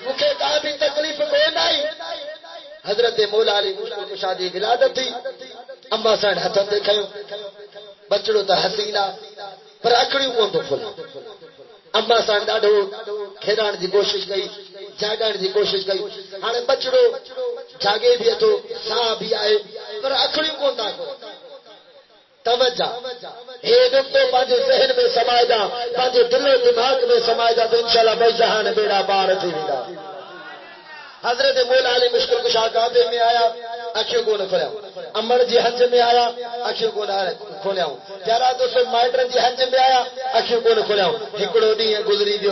مکھے کا بھی تکلیف کوئی نہیں حضرت مولا علی مشکل کشا دی ولادت تھی اما سن ہتھ دیکھو بچڑو تا حسینہ پر اکڑیوں کون تو کھلا اما سان ڈاڈو کھیران دی کوشش گئی جاگان دی کوشش گئی ہاں بچڑو جاگے بھی تو سا بھی آئے پر اکڑیوں کون تا توجہ اے نقطو پانچے ذہن میں سمائے جا پانچے دل و دماغ میں سمائے جا تو انشاءاللہ بھائی جہان بیڑا بار تھی گا حضرت مولا علی مشکل کشا کعبے میں آیا اکھیوں کو نہ کھولیا امر جی حج میں آیا اکھیوں کو نہ کھولیا ہوں پیارا دوستو مائٹر جی حج میں آیا اکھیوں کو کھولیاں ہکڑو ڈیہں گزری دیو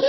3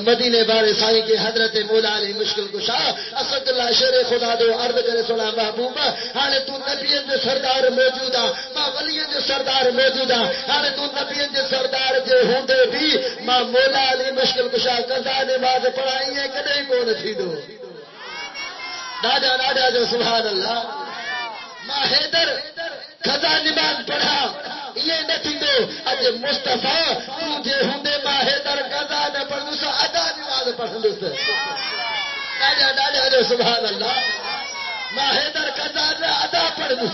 مدینے بارے سائی کے حضرت مولا علی مشکل کشا اسد اللہ شیر خدا دو عرض کرے سونا محبوبہ ہانے تو نبیین جو سردار موجودہ ماں ولیین جو سردار موجودہ ہانے تو نبیین جو سردار جو ہوندے بھی ماں مولا علی مشکل کشا قضا نماز پڑھائی ہے کدے کون تھی دو ڈاڈا جو سبحان اللہ ماں حیدر قضا نماز پڑھا یہ نہ تھی دو اج مصطفیٰ تجھے ہوندے ماں حیدر قضا نہ پڑھنو سا ادا نماز پڑھنو سا ڈاڈا جو سبحان اللہ ماں حیدر قضا نہ ادا پڑھنو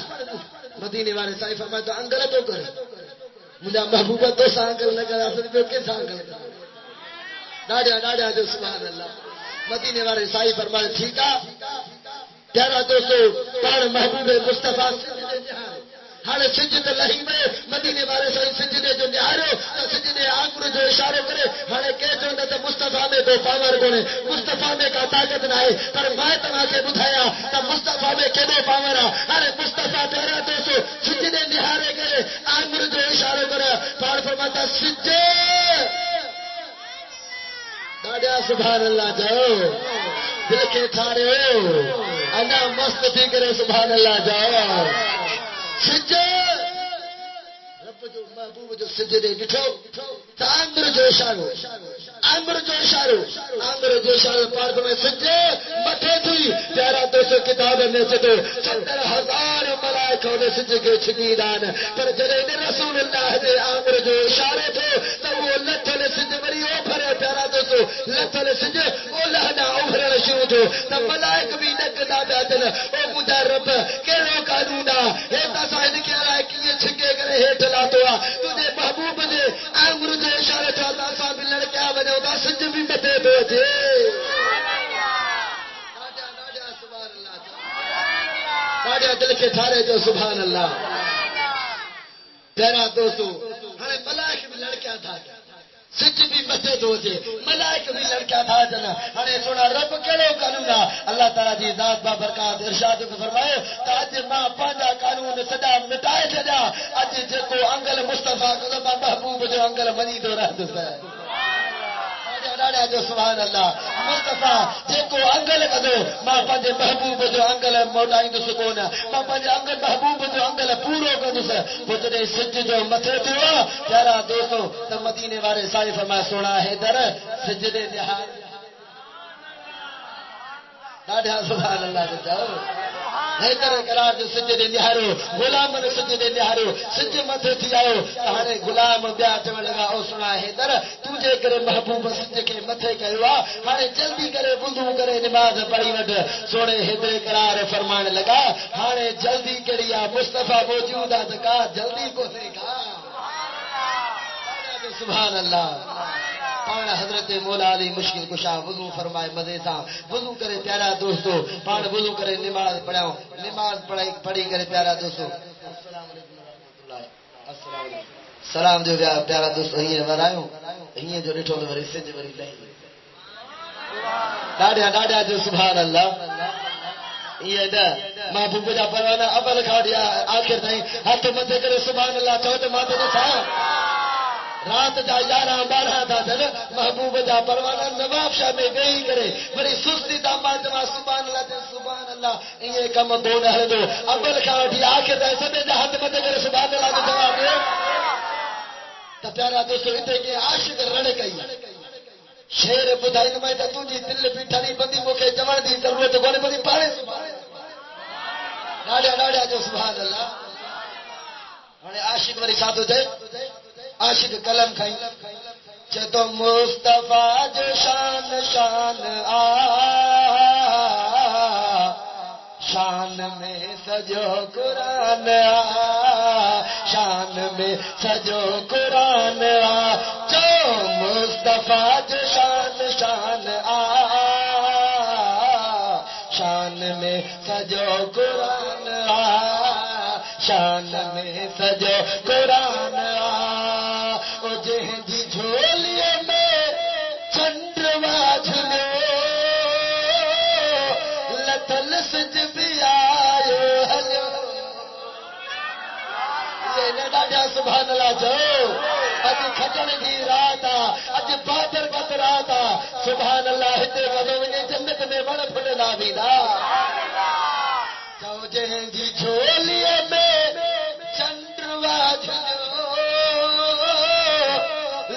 مدینے والے سائی فرمائے تو انگل تو کرے مجھا محبوبہ تو سانگل نہ کرا سکتے ہو کس سانگل ڈاڈا جو سبحان اللہ مدینے والے سائی فرمائے ٹھیک ہے پیارا دوستو پان محبوب مصطفیٰ ہر سجد لہی میں مدینے والے سائی سجدے جو نہارو سجدے آنکر جو اشارے کرے ہر کہتے ہیں تو مصطفیٰ میں تو پاور کونے مصطفیٰ میں کا طاقت نہ ہے پر میں تمہاں کے بتایا تو مصطفیٰ میں کیوں پاور ہے ہر مصطفیٰ تیرا دوستو سجدے نہارے کرے آنکر جو اشارے کرے پار فرماتا سجدے ڈاڈا سبحان اللہ جاؤ دل کے کھارے ہو انا مست تھی کرے سبحان اللہ جاؤ سجدے رب جو محبوب جو سجدے ڈٹھو آنگر جو اشارو پار میں سجدے مٹھے تھی پیارا دوستو کتاب میں چدو 70,000 ملائکوں نے سجدے کے چھگیدان پر جڑے نے رسول اللہ دے آنگر جو اشارے تھے تو وہ لتھل سجدے مری او بھرے پیارا دوستو لتھل سجدے او لہنا او بھرے شروع تھو تو ملائک بھی نکدا بیٹھن او مجھا رب کیڑو قانونا اے تسا ان کے رائے کی چھگے کرے ہیٹھ لاتو تجھے محبوب دے آنگر جو اشارے تھا تاسا بھی لڑکیا بنے ہوتا سجدے بھی متے دو تھے ڈاڈا دل کے ٹھارے جو سبحان اللہ پیارا دوستو ہمیں ملائک بھی لڑکیا تھا سچ بھی متے دو تھے ملائک بھی لڑکیا تھا جنا ہمیں سونا رب کیڑو قانون اللہ تعالیٰ دی ذات بابرکات ارشاد فرمائے اج ماں پانجا قانون سدا مٹائے چھڈیا اج جکو انگل مصطفیٰ کو محبوب جو انگل منی دو رہندو ہے ڈاڈا جو سبحان اللہ مصطفیٰ جیکو انگل کدو ماں پنجے محبوب جو انگل موٹائیں سکون ماں پنجے انگل محبوب جو انگل پورو کدس وہ جڑے سج جو متھے تھو پیارا دوستو تو مدینے والے سائی فرمایا سونا حیدر سجدے نہار ڈاڈا سبحان اللہ جو جاؤ حیدر قرار جو سجدے نہارو غلام نے سجدے نہارو سج متھے تھی آؤ ہانے غلام بیا چون لگا او سنا حیدر تجھے کرے محبوب سج کے متھے کہوا ہانے جلدی کرے وضو کرے نماز پڑھی وٹ سونے حیدر قرار فرمان لگا ہانے جلدی کریا مصطفیٰ موجود ہے کا جلدی کو سے کا سبحان اللہ پان حضرت مولا علی مشکل کشا وضو فرمائے مزے سا وضو کرے پیارا دوستو پان وضو کرے نماز پڑھاؤ نماز پڑھی کرے پیارا دوستو السلام علیکم ورحمۃ اللہ السلام علیکم سلام جو پیارا دوستو ہی ورایو ہی جو ڈٹھو ورے سج ورے نہیں ڈاڈا جو سبحان اللہ یہ دا محبوب جا پروانہ اول کھاڑیا آخر تائیں ہاتھ متے کرے سبحان اللہ چوتھ ماتے جو تھا رات جا 11-12 تھا جن محبوب جا پروانہ نواب شاہ میں گئی کرے بڑی سستی داماد جما سبحان اللہ یہ کم دو نہ دو اول کھاڑی آخر تائیں سبے جا ہاتھ متے کرے سبحان اللہ جو جواب دے تو پیارا دوستو اتنے کے عاشق رڑ گئی شیر بدھائی نمائی تا تجھی دل پیٹھانی بندی موکے جوان دی ضرورت گونے بندی پاڑے ڈاڈا جو سبحان اللہ ہمیں عاشق وری ساتھ ہوتے عاشق کلم کھائی چتو مصطفیٰ جو شان شان میں سجو قرآن شان میں سجو قرآن جو مصطفیٰ جو شان شان میں سجو قرآن شان میں سجو قرآن او جہدی جھولیے میں چندروا جھلو لتل سج بھی آئے ہلو یہ ڈاڈا سبحان اللہ جو اج کھٹن دی رات اج بادر کا خطراتا سبحان اللہ ہتے وضو ونے جنت میں وڑ پھڑنا ویدا چو جن جی جھولیے میں چنڈوا جھلو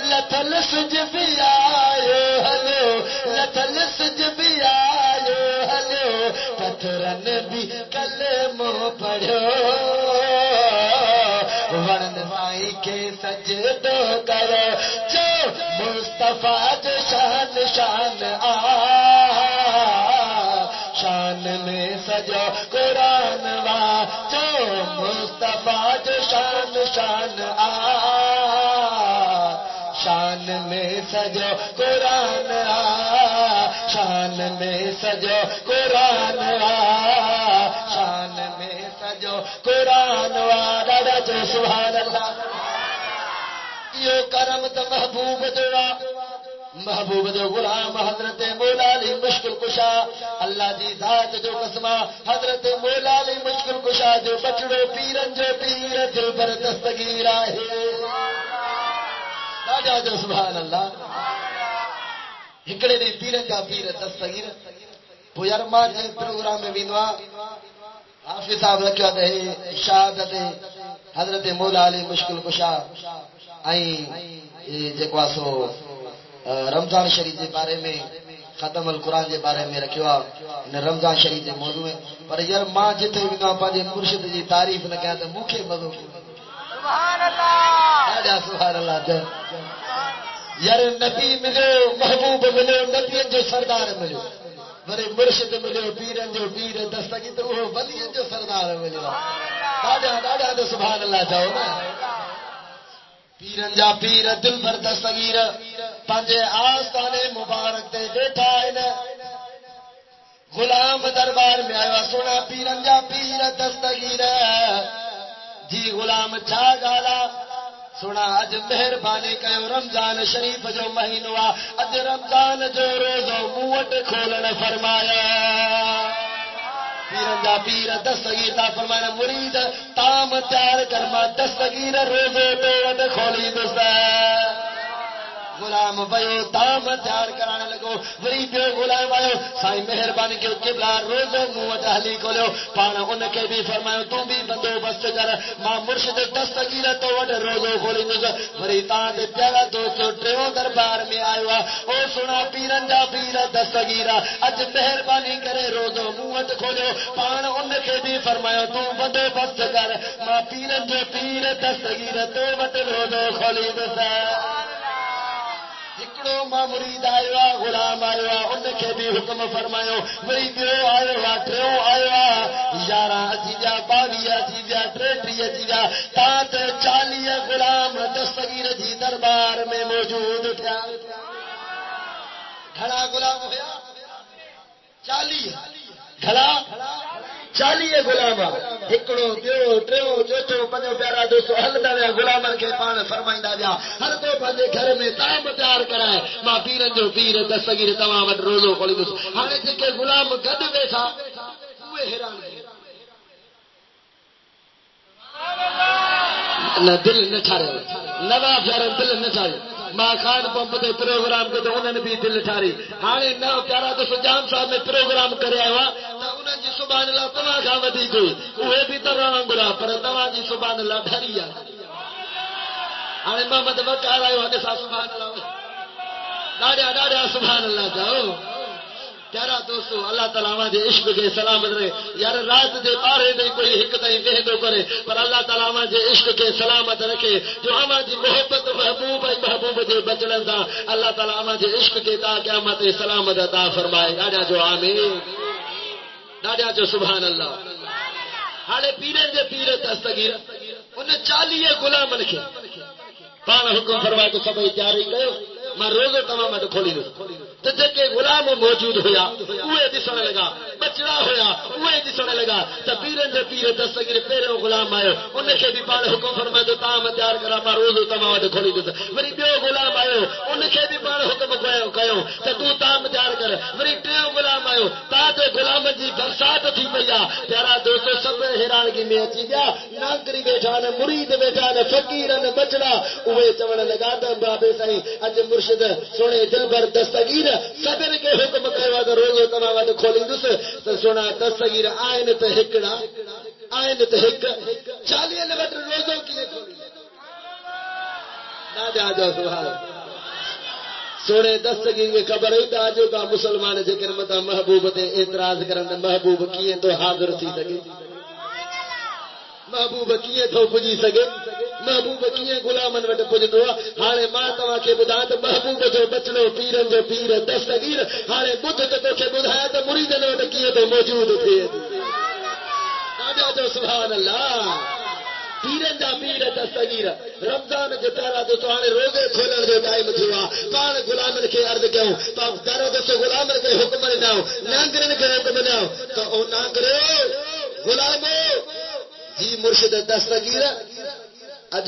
لتل سج بھی آیو ہلو لتل سج بھی آیو ہلو پتھرن بھی کلمہ پڑھو ورن مائی کے سجدو کرو جو مصطفیٰ جو شان شان شان میں سجو قرآن وا جو مصطفیٰ جو شان شان شان میں سجو قرآن شان میں سجو قرآن شان میں سجو قرآن ڈاڈا جو سبحان اللہ یہ کرم تو محبوب دعا محبوب جو غلام حضرت مولا علی مشکل کشا اللہ جی ذات جو قسمہ حضرت مولا علی مشکل کشا جو بچڑو پیرن جو پیر دل پر دستگیر ہے راجا جو سبحان اللہ ہکڑے نے پیرن جا پیر دستگیر پو یار ماں جی پروگرام میں وینوا حافظ صاحب رکھیا تے شہادت حضرت مولا علی مشکل کشا جیکو سو رمضان شریف کے بارے میں ختم القرآن کے بارے میں رکھوا رمضان شریف کے موضوع میں پر یار ماں جتنے بھی پانچے مرشد کی تعریف نہ کیا تو مکھے مزو سبحان اللہ سبحان اللہ یار نبی ملو محبوب ملو نبی جو سردار ملو ورے مرشد ملو پیرن جو پیر دستگیر تو وہ ولی جو سردار ملو ڈاڈا ڈاڈا تو سبحان اللہ چاہو نا پیرن جا پیر دل پر دستگیر پانچے آستانے مبارک دے بیٹھا ہے غلام دربار میں آیا سونا پیرن جا پیر دستگیر جی غلام چھا گالا سونا اج مہربانی کیو رمضان شریف جو مہینو اج رمضان جو روزو موٹ کھولن فرمایا پیرن جا پیر دستگیر تا فرمایا مرید تام تیار کرما دستگیر روزے تو وڈ کھولی دوستا غلام بھائیو تام تیار کرانے لگو وری بیو غلام آئیو سائی مہربانی کیو قبلہ روزو منہ ٹہلی کھولو پانا ان کے بھی فرمایا تو بھی بندوبست کر ماں مرشد دستگیر تو وڈ روزو کھولی دوستا وری تاں دے پیارا دوستو ٹریو دربار میں آئیو او سنا پیرن جا پیر دستگیر اج مہربانی کرے روزو منہ کھولو پانا ان کے بھی فرمایا تو بندوبست کر ماں پیرن جو پیر دستگیر تو وڈ روزو کھولی دوستا ہکڑو ماں مرید آیا غلام آیا ان کے بھی حکم فرمایا وری بیو آیا ٹریو آیا 11 اچھی جا 22 اچھی جا 33 اچھی جا تات 40 غلام دستگیر جی دربار میں موجود تھا گھڑا غلام ہویا 40 گھڑا 40 غلام ہکڑو بیو ٹریو چوتھو پنجو پیارا دوستو ہلدا ویا غلامن کے پان فرمائندا ویا ہر کو پنجے گھر میں تام تیار کرائے ماں پیرن جو پیر دستگیر تمام وٹ روزو کھولی دوس ہانے جے غلام گد بیٹھا اوے حیران نہ دل نہ ٹھارے نوا پیارن دل نہ ٹھارے ماں خان پمپ دے پروگرام کے تو انہوں نے بھی دل ٹھاری ہانے نو پیارا دوستو جام صاحب میں پروگرام کریا ہوا انہوں جی سبحان اللہ تمہاں کھا ودی کوئی اوے بھی تو وانگرا پر تمہاں جی سبحان اللہ ڈھری آ ہانے محمد وقار آئے ہو سبحان اللہ ڈاڈا ڈاڈا سبحان اللہ جاؤ پیارا دوستو اللہ تعالیٰ دے عشق کے سلامت رہے یار رات دے پارے دے کوئی ایک تائیں وحدو کرے پر اللہ تعالیٰ دے عشق کے سلامت رکھے جو ہمیں دی محبت محبوب ہے محبوب دے بچڑن دا اللہ تعالیٰ دے عشق کے تا قیامت سلامت عطا فرمائے ڈاڈا جو آمین ڈاڈا جو سبحان اللہ ہاڑے پیرن دے پیر دستگیر انہیں 40 غلام لکھے پان حکم فرمائے تو سبھی تیاری کہو میں روزو تمام کھولی دو تو جے غلام موجود ہویا اوے دسن لگا بچڑا ہویا اوے دسن لگا تو پیرن دے پیر دستگیر پہلو غلام آئے ان کے بھی پان حکم فرمائے تو تام تیار کرا میں روزو تمام کھولی دو وری بیو غلام آئے ان کے بھی پان حکم کہو تو تام تیار کر وری ٹیو غلام آئے تا تے غلام جی برسات تھی پیا پیارا دوستو سب حیرانگی میں اچھی گیا ناکری بیٹھا نہ مرید بیٹھا نہ فقیر نہ بچڑا اوے چوڑ لگا تا بابے سائیں اج مرشد سونے دلبر دستگیر صدر کے حکم کہوا تو روزو تما وٹ کھولی دس تو سونا دستگیر آئین تے ہکڑا آئین تے ہک 40 نے وٹ روزو کیے کھولی نہ جا جا سبحان سونے دستگیر کی خبر ہوئی تو آجو کا مسلمان ذکر متا محبوب تے اعتراض کرن محبوب کیے تو حاضر تھی سکے محبوب کیے تو پجی سکے محبوب کیے غلامن وٹ پجدو ہانے ماں تواں کے بدھا تے محبوب جو بچڑو پیرن جو پیر دستگیر ہانے بدھ تے توکے بدھایا تے مریدن وٹ کیے تو موجود تھے آجا جو سبحان اللہ پیرن جا پیر دستگیر رمضان جو پہلا تو ہانے روزے کھولن جو ٹائم تھیا پان غلامن کے عرض کیوں تو درو دس غلامن کے حکم نہ نانگرن کے حکم نہ تو او نانگرو غلامو جی مرشد دستگیر اج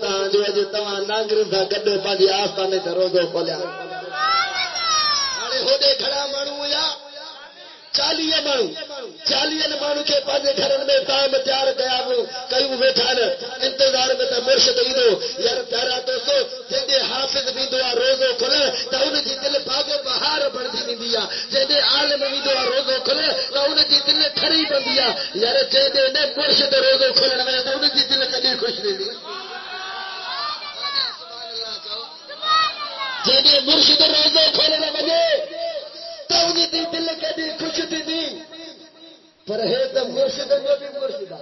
تاں جو اج تواں نانگر سا گڈ پاجی آستانے تے روزو کھولیا ہانے ہوڈے کھڑا مانو یا 40 مانو کے پانے گھرن میں تام تیار کیا کیوں ویٹھان انتظار میں تے مرشد ایندو یار پیارا دوستو جے حافظ ویندو روزو کھولن تے ان جی دل باغ بہار بندی ویندی جے عالم ویندو روزو کھولن تے ان جی دل ٹھری بندی یار جے نے مرشد روزو کھولن میں تے ان جی دل کدی خوش نہیں جے مرشد روزو کھولن وجے تو ان جی دل کدی خوش تھی پر ہے تو مرشد جو بھی مرشد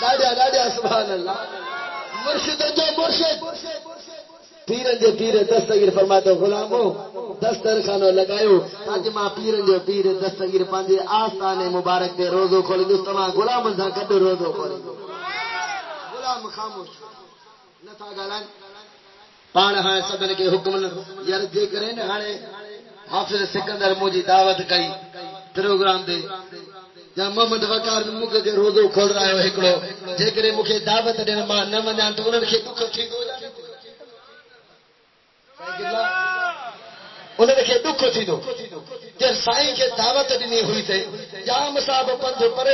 ڈاڈیا سبحان اللہ مرشد جو مرشد پیرن جو پیر دستگیر فرماتا غلامو دسترخانو لگایو اج ماں پیرن جو پیر دستگیر پانجے آستانے مبارک دے روزو کھولے دو تمام غلام سان گڈ روزو کھولے غلام خاموش نتا گالان پان ہاں سبن کے حکم یار جے کرے نا ہانے حافظ سکندر مجھے دعوت کئی پروگرام دے یا محمد وقار مکھ کے روزو کھول رہا ہے ہکڑو جے کرے مکھے دعوت ڈین ماں نہ منجان تو انہن کے دکھ تھی دو انہن کے دکھ تھی دو جے سائیں کے دعوت ڈنی ہوئی تے جام صاحب پنج پرے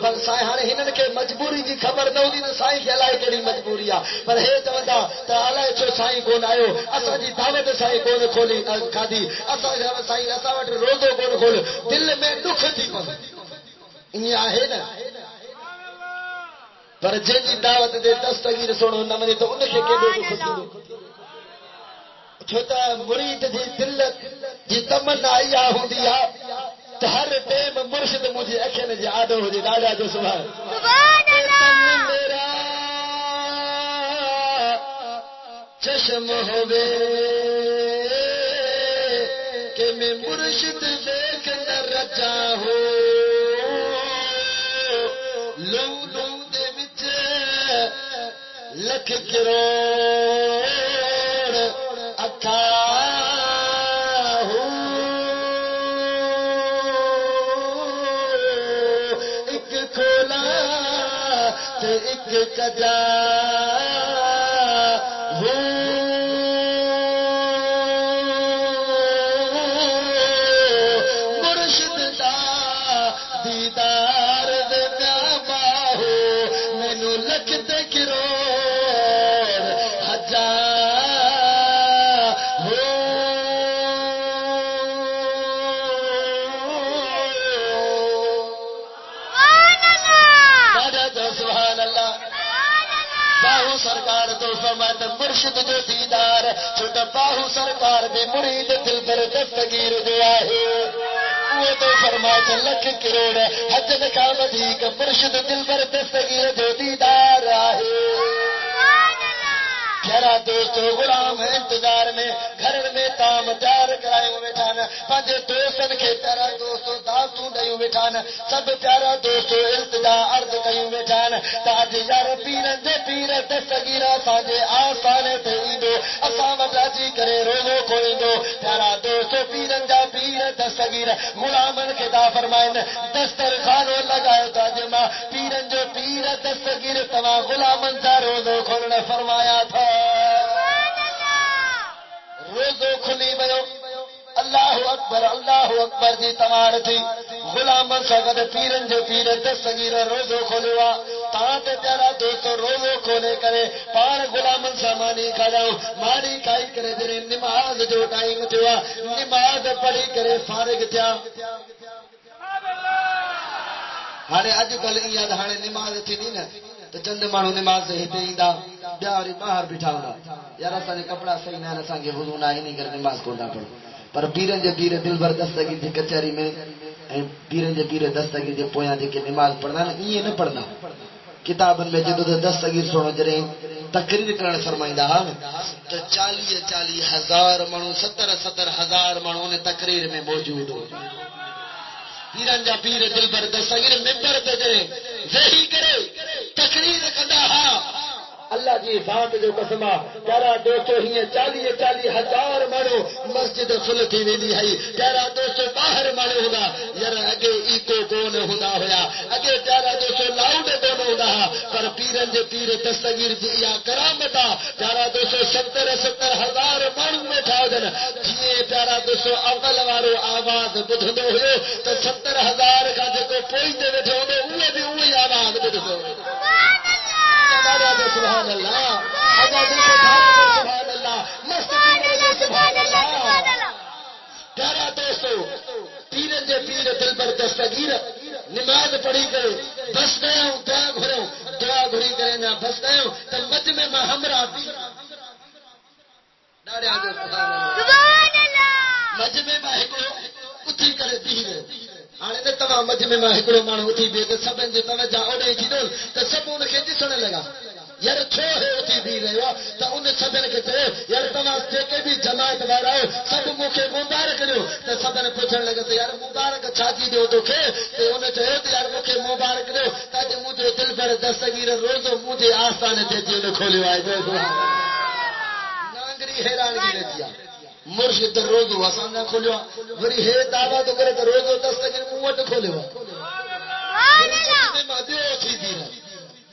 پر سائیں ہن ہنن کے مجبوری دی خبر نہ ہوندی تے سائیں کے الائے کیڑی مجبوری پر ہے چوندا تے الائے چو سائیں کون آیو اسا جی دعوت سائیں کون کھولی کھادی اسا جا سائیں اسا وٹ روزو کون کھول دل میں دکھ تھی یہ ہے نا پر جن جی دعوت دے دستگیر سنو نہ منی تو ان کے کیڑو دکھ تھی چھوٹا مرید جی دل جی تمنا آئی ہوندی تے ہر ٹائم مرشد مجھے اکھن جی آدو ہو جی ڈاڈا جو سبحان اللہ میرا چشم ہوے کہ میں مرشد دیکھ نہ رجا ہو لو لو دے وچ لکھ کروڑ اکھا ہو ایک کھولا تے ایک کجا ہو مرشد دا دیدار دے نعمہ ہو مینوں لکھ تے کروڑ ہزار سرکار تو فرماتا مرشد جو دیدار چھوٹا باہو سرکار دے مرید دل پر دستگیر جو آئے وہ تو فرماتا لکھ کروڑ حج کا ودیک مرشد دل پر دستگیر جو دیدار آئے پیارا دوستو غلام انتظار میں گھر میں تام تیار کرائیوں بیٹھان پانچ دوستن کے پیارا دوستو داستوں ڈائیوں بیٹھان سب پیارا دوستو التجا عرض کئیوں بیٹھان تاج یار پیرن دے پیر دستگیرہ ساجے آسانے تے ایندو اسام راجی کرے روزو کو ایندو پیارا دوستو پیرن جا پیر دستگیر غلامن کے دا فرمائن دستر خانو لگائے تاج ماں پیرن جو پیر دستگیر تمام غلامن جا روزو کھولنے فرمایا تھا روزو کھلی ویو اللہ اکبر جی تمار تھی غلام ساگد پیرن جو پیر دستگیر روزو کھولوا تاں تے پیارا دوستو روزو کھولے کرے پار غلام سامانی کھاؤ مانی کھائی کرے جڑے نماز جو ٹائم تھیا نماز پڑھی کرے فارغ تھیا ہانے اج کل ایاں ہانے نماز تھی نہیں نا تو چند مانو نماز سے ہتے ایندا بیا وری باہر بٹھا ہونا یار اساں نے کپڑا صحیح نہ اساں کے وضو نہ نہیں کر نماز کوندا پڑھ پر پیرن جے پیر دل بر دستگیر دی کچہری میں پیرن جے پیر دستگیر دے پویاں دے کے نماز پڑھنا یہ نہ پڑھنا کتابن میں جدو دستگیر سنو جڑے تقریر کرن فرمائندا ہاں تو 40 ہزار مانو 70 ہزار مانو نے تقریر میں موجود ہو پیرن جا پیر دل بر دستگیر ممبر تے جڑے وہی کرے تقریر کندا ہاں اللہ جی ذات جو قسمہ پیارا دوستو ہی 40 ہزار مانو مسجد فل تھی ویندی ہے پیارا دوستو باہر مانو ہوندا یار اگے ایکو کون ہوندا ہویا اگے پیارا دوستو لاؤڈ کون ہوندا پر پیرن دے پیر دستگیر دی یا کرامت پیارا دوستو 70 ہزار مانو میں ٹھا دن جی پیارا دوستو اول وارو آواز بدھندو ہوئے تو 70 ہزار کا جو پوئی تے بیٹھے ہوندے اوے بھی اوہی آواز بدھندو سبحان اللہ سبحان اللہ سبحان اللہ پیارا دوستو پیرن جے پیر دل بر دستگیر نماز پڑھی کرے بس گیا ہوں دعا گھری کرے نہ بس گیا ہوں تو مجمع میں ہمراہ بھی مجمع میں ہکڑو اٹھی کرے بیہے ہاں تو تمام مجمع میں ہکڑو مانو اٹھی بیٹھے سبن جو توجہ اوڈے تھی دول تو سب ان کے ڈسنے لگا یار چھو ہے اٹھی بھی رہے ہو تو ان سبن کے چلے یار تمام جیکے بھی جماعت وارا ہو سب مکھے مبارک دیو تو سبن پوچھن لگے تو یار مبارک چھاجی دیو تو کھے تو انہیں چاہے تو یار مکھے مبارک دیو تاکہ مجھے دل پر دستگیر روزو مجھے آستانے تے جی انہیں کھولے آئے دو نانگری حیرانگی رہتی ہے مرشد روزو آسان نہ کھولوا وری ہے دعویٰ تو کرے تو روزو دستگیر موٹ کھولوا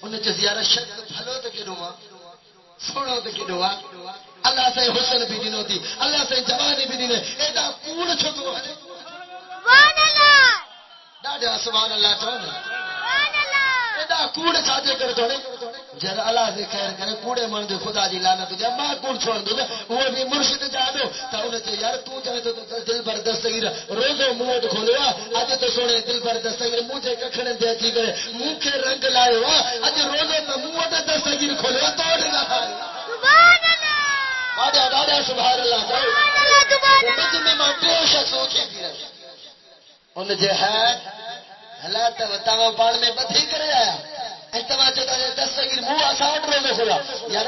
انہیں چیز یارہ شک بھلو تو کی دعا سنو تو کی دعا اللہ سے حسن بھی دینو تھی اللہ سے جوانی بھی دینے ایدہ کوڑ چھو تو ہے سبحان اللہ ڈاڈا سبحان اللہ چاہنے ایدہ کوڑ چھاتے کر تو جر اللہ سے خیر کرے کوڑے من دے خدا جی لعنت جا ماں کوڑ چھوڑ دو وہ بھی مرشد جا دو تا انہیں چاہے یار تو چاہے تو دل پر دستگیر روزو موت کھولوا اج تو سونے دل پر دستگیر مجھے ککھڑے دے تھی کرے منہ کے رنگ لائے ہوا اج روزو تو موت دستگیر کھولوا توڑ گا سبحان اللہ دادا سبحان اللہ مجمع میں دو شخص ہوتی تھی انہیں جو ہے حالات بتاؤ پاڑ میں بدھی کرے آیا اجتماع چوتا ہے دستگیر منہ آسان روزے کھولا یار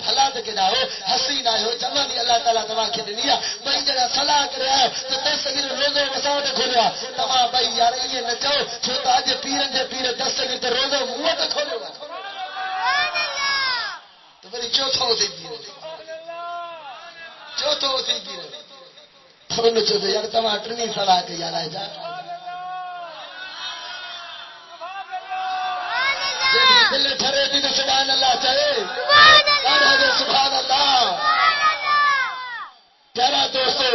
بھلا تو کہنا ہو ہنسی نہ ہو جوانی اللہ تعالیٰ تمام کے دنیا بھائی جگہ صلاح کرے آئے تو دستگیر روزے مساوٹ کھولوا تمام بھائی یار یہ نچو چھوتا آج پیرن جے پیر دستگیر تو روزے منہ تو کھولوا تو بھائی چوتھا ہوتی پیرے چوتھا ہوتی پیرے تو انہوں چوتا یار تمام اٹرنی صلاح کے یار آئے جا دل ٹھرے بھی تو سبحان اللہ چاہے سبحان اللہ پیارا دوستو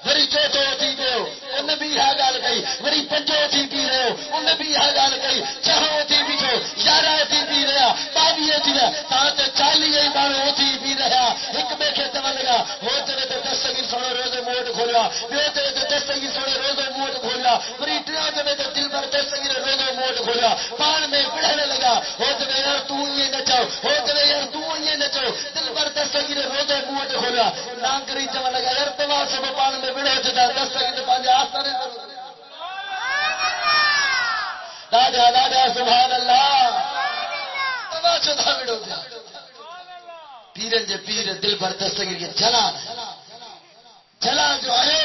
وری چوتھو تھی پیو انہیں بھی یہ گال کہی وری پنجو تھی پی رہے ہو انہیں بھی یہ گال کہی چہو تھی پیچھو 11 تھی پی رہا 22 تھی رہا تاں 40 مانو تھی پی رہا ایک بے کے چمن لگا ہو چلے تو دستگیر سونے روزے موٹ کھولوا بیو چلے تو دستگیر سونے روزے موٹ کھولوا وری ٹیا چلے تو دل پر دستگیر روزے موٹ کھولوا پان میں پڑھنے لگا ہو چلے یار تو یہ نچاؤ ہو چلے یار تو یہ نچاؤ دل پر دستگیر روزے موٹ کھولوا نانگری چمن لگا یار تمام سب پان میں بڑھو چتا دستگیر پانچے آستانے دادا دادا سبحان اللہ تمام چتا بڑھو چتا پیرن جے پیر دل پر دستگیر کے جلا جو آئے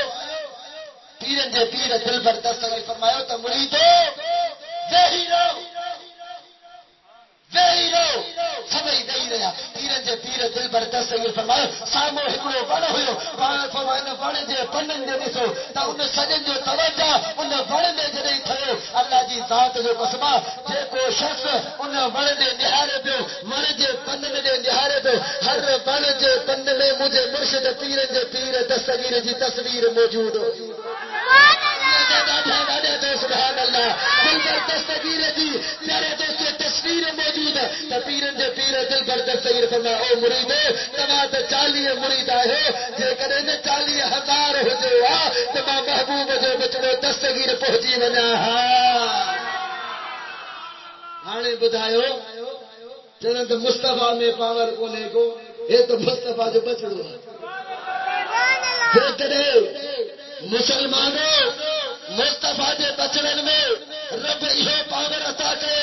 پیرن جے پیر دل پر دستگیر فرمایا تو مریدو وہی رو سبھی نہیں رہا پیرن جے پیر دل پر دستگیر فرمایا سامو ہکڑو بڑ ہوئے فرمایا بڑے جے پنن دے ڈسو تا ان سجن جو توجہ ان بڑے دے جڑی تھو اللہ جی ذات جو قسمہ جے کو شخص ان بڑے دے نہارے پیو بڑے جے پنن دے نہارے پیو ہر بڑے جے پن میں مجھے مرشد پیرن جے پیر دستگیر جی تصویر موجود ہو سبحان اللہ دل پر دستگیر جی پیارے دوستو تصویر موجود ہے تو پیرن جو پیر دل پر دستگیر فرمایا او مریدو تمام 40 مرید آئے جے کرے نے 40,000 ہو جو تمام محبوب جو بچڑو دستگیر پہنچی ونا ہانے بدھایو چلن تو مصطفیٰ میں پاور کونے کو یہ تو مصطفیٰ جو بچڑو ہے مسلمانوں مصطفیٰ کے بچڑن میں رب یہ پاور عطا کرے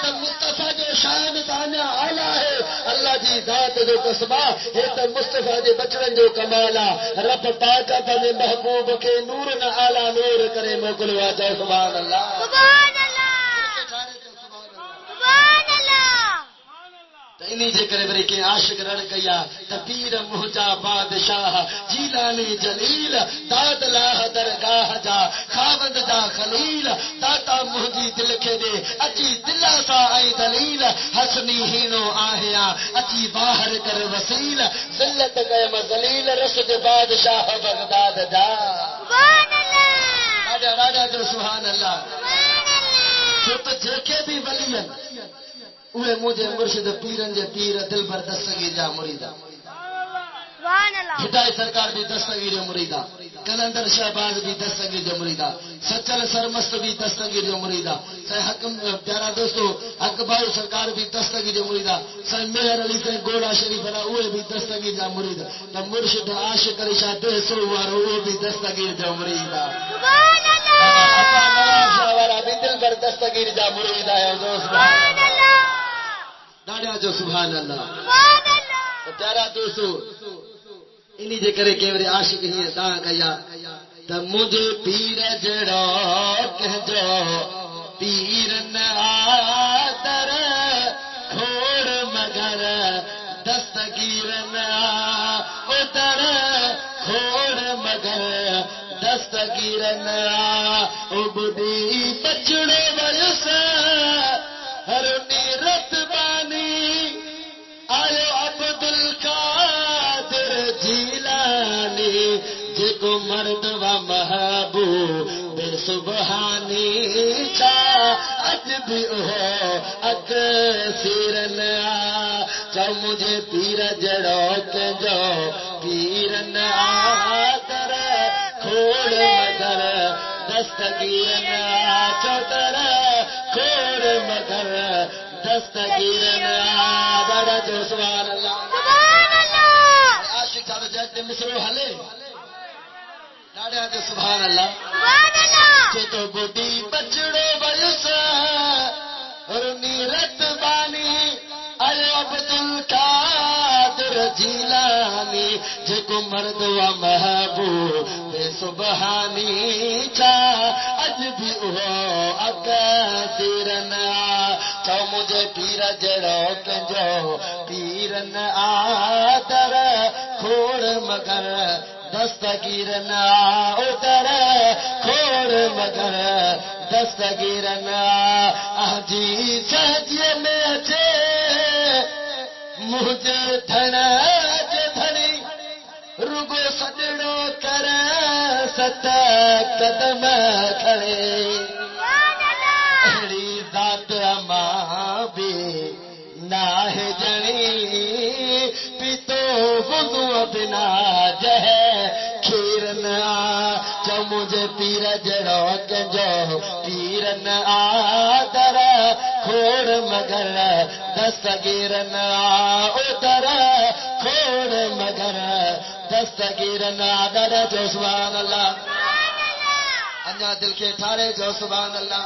تو مصطفیٰ جو شان تانا آلہ ہے اللہ جی ذات جو قسمہ یہ تو مصطفیٰ کے بچڑن جو کمالا رب پاک اپنے محبوب کے نور نہ آلہ نور کرے موکل واجہ سبحان اللہ سبحان اللہ انہی جے کرے بری کے عاشق رڑ گیا تپیر مہجا بادشاہ جیلانی جلیل داد لاہ درگاہ جا خاوند جا خلیل داتا مہجی دل کے دے اچی دلا سا آئی دلیل حسنی ہینو آہیا اچی باہر کر وسیل ذلت قیم ذلیل رسد بادشاہ بغداد جا سبحان اللہ راجا راجا جو سبحان اللہ سبحان اللہ جو تو جیکے بھی ولین اوے مجھے مرشد پیرن جے پیر دل بر دستگیر جا مریدا سبحان اللہ ہدایت سرکار بھی دستگیر جو مریدا کلندر شہباز بھی دستگیر جو مریدا سچل سرمست بھی دستگیر جو مریدا سہ حکم پیارا دوستو اکبر سرکار بھی دستگیر جو مریدا سہ مہر علی سے گوڑا شریف بنا اوے بھی دستگیر جا مریدا تو مرشد عاشق رشا 200 وار اوے بھی دستگیر جو مریدا سبحان اللہ اپنا نواز شاہ والا بھی دل بر دستگیر جا مریدا ہے دوست سبحان اللہ ڈاڈا جو سبحان اللہ سبحان اللہ پیارا دوستو انہی جے کرے کیورے عاشق ہی تا کیا ت مجھے پیر جڑو کہجو پیر نہ آدر کھوڑ مگر دستگیر نہ اتر کھوڑ مگر دستگیر نہ عبدی بچڑے ویس ہر نیرت بانی آیو عبد القادر جیلانی جگو مرد و محبوب سبحانی چا اج بھی ہو اکثیرن چا مجھے پیر جڑو کے جو پیرن آدر کھوڑ مگر دستگیرن چوتر کھوڑ مگر دستگیرن بڑا جو سبحان اللہ سبحان اللہ عاشق صاحب جاتے مصرو حلے ڈاڑا جو سبحان اللہ سبحان اللہ جو تو بڑی بچڑو بیسا اور نیرت بانی آیو عبد القادر جیلانی جکو مرد و محبوب سبحانی چا اج بھی ہو اکثیرن چا مجھے پیر جڑو کنجو پیرن آدر کھوڑ مگر دستگیرن اتر کھوڑ مگر دستگیرن آجی سہجی میں اچھے مجھے دھنا جے دھنی رگو سجڑو کر ست قدم کھڑے سبحان اللہ اہڑی ذات اما بھی ناہ جنی پیتو وضو بنا جہ کھیرن چا مجھے پیر جڑو کنجو پیرن آدر کھوڑ مگر دستگیرن اتر کھوڑ مگر دستگیرن آدر جو سبحان اللہ انجا دل کے ٹھارے جو سبحان اللہ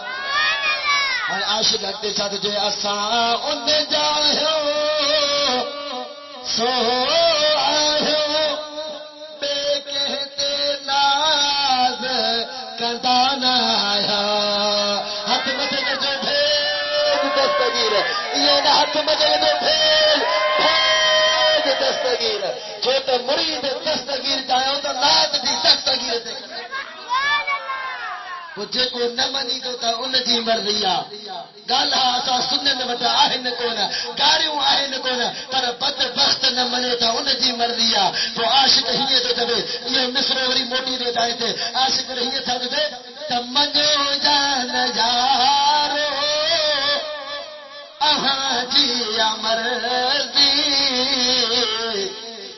اور عاشق اگتے ساتھ جو اساں ان جاہو سو آہو بے کہتے ناز کندانا آیا ہاتھ مجھے جو بھیج دستگیر یہ نہ ہاتھ مجھے جو بھیج دستگیر جو تو مرید دستگیر جائے تو ناد بھی دستگیر دے جے کو نہ منی تو تا ان جی مرضی گالا اسا سنن وٹا آہن کون گاڑیوں آہن کون پر بدبخت نہ منے تا ان جی مرضی تو عاشق ہی تو جبے یہ مصر وری موٹی دے جائے تے عاشق ہی تھا دے تمنو جان جارو اہاں جی مرضی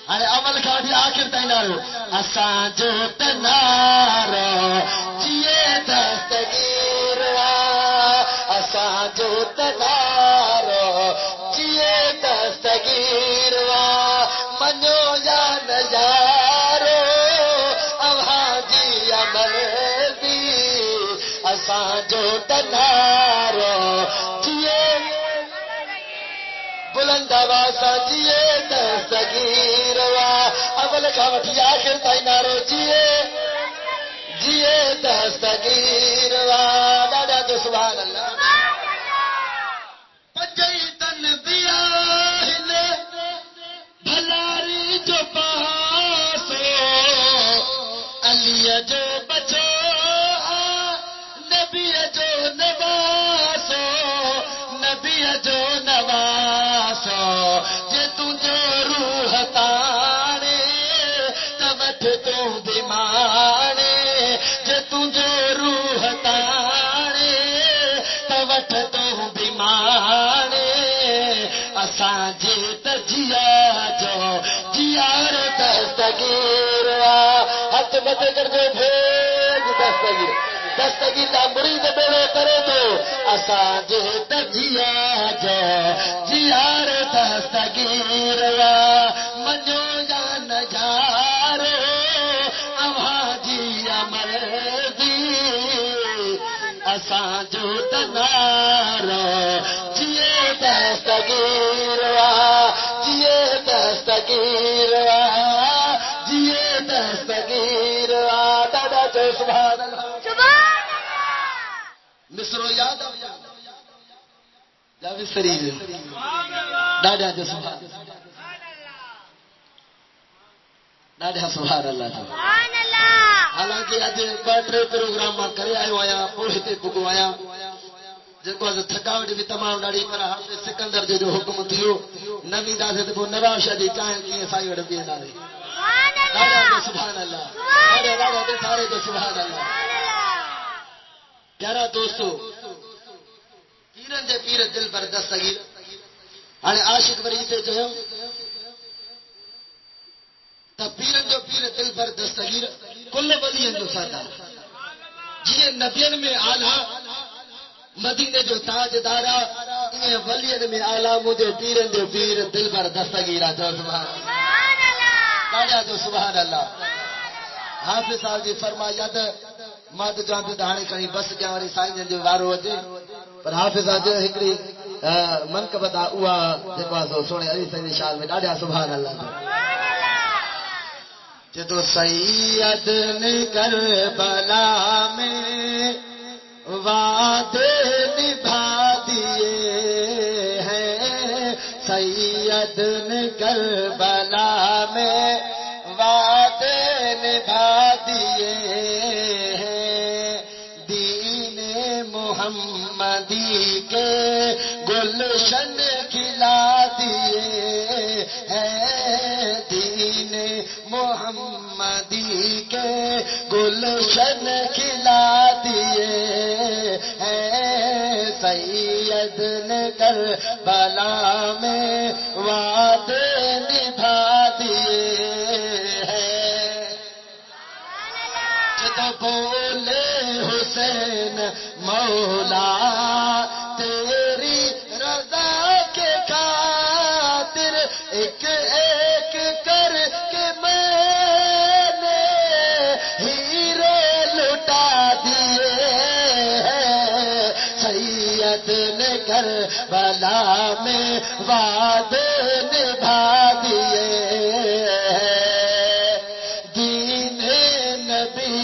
ہاں عمل کھاڑی آخر تینارو اساں جو تنارو جیے دستگیر اساں جو تنارو جیے دستگیر منو یا نظارو اہاں جی مرضی اساں جو تنارو جیے بلند آوازاں جیے دستگیر اول کا وٹھی آخر تائیں نارو جیے جیے دستگیر ڈاڈا جو سبحان اللہ پجئی تن دیا ہلے بھلاری جو پاسو علی جو بچو نبی جو نواسو نبی جو نواسو جے تجھو روح تانے تمٹ تو بیمانے جے تجھو روح تانے تمٹ تو بیمانے اساں جے تجیا جو جیار دستگیر ہاتھ بتے کر جو بھیج دستگیر دستگیر کا مرید بیڑے کرے تو اساں جے تجیا جو جیار دستگیر منو یا نجارو اواں جی مرضی اساں جو تنارو جیے دستگیر جیے دستگیر جیے دستگیر دادا جو سبحان اللہ مصرو یاد جاوید سری ڈاڈا جو سبحان ڈاڈا سبحان اللہ حالانکہ اج ٹے پروگرام کرے آئے آیا پوڑے تے بگو آیا جو تھکاوٹ بھی تمام ڈاڑی پر حافظ سکندر جو حکم تھیو نوی داسے تو نواز شاہ جی چاہیں کی سائی وڑ بھی نہ ڈاڈا جو سبحان اللہ ڈاڈا ڈاڈا تے سارے جو سبحان اللہ پیارا دوستو پیرن دے پیر دل پر دستگیر ہاں عاشق وری تے جو تا پیرن جو پیر دل پر دستگیر کل ولی جو سادا جی نبیین میں آلہ مدینے جو تاجدارا یہ ولیین میں آلہ مجھے پیرن جو پیر دل پر دستگیرہ جو سبحان اللہ جو سبحان اللہ حافظ صاحب جی فرمایا تھا ماد جان تے دہانے کھنی بس جا وری سائیں جو وارو اچے پر حافظ صاحب ہکڑی منقبت اوا جکو سونے علی سید شان میں ڈاڈا سبحان اللہ جدو سید نے کربلا میں وعدے نبھا دیے ہیں سید نے کربلا میں وعدے نبھا دیے ہیں دین محمدی کے گلشن کھلا دیے ہیں دین محمدی کے گلشن کھلا دیے ہیں سید نے کربلا میں وعدے نبھا دیے ہیں جب بولے حسین مولا تیری رضا کے خاطر ایک ایک کر کے میں نے ہیرے لٹا دیے ہیں سید نے کربلا میں وعدے نبھا دیے ہیں دین نبی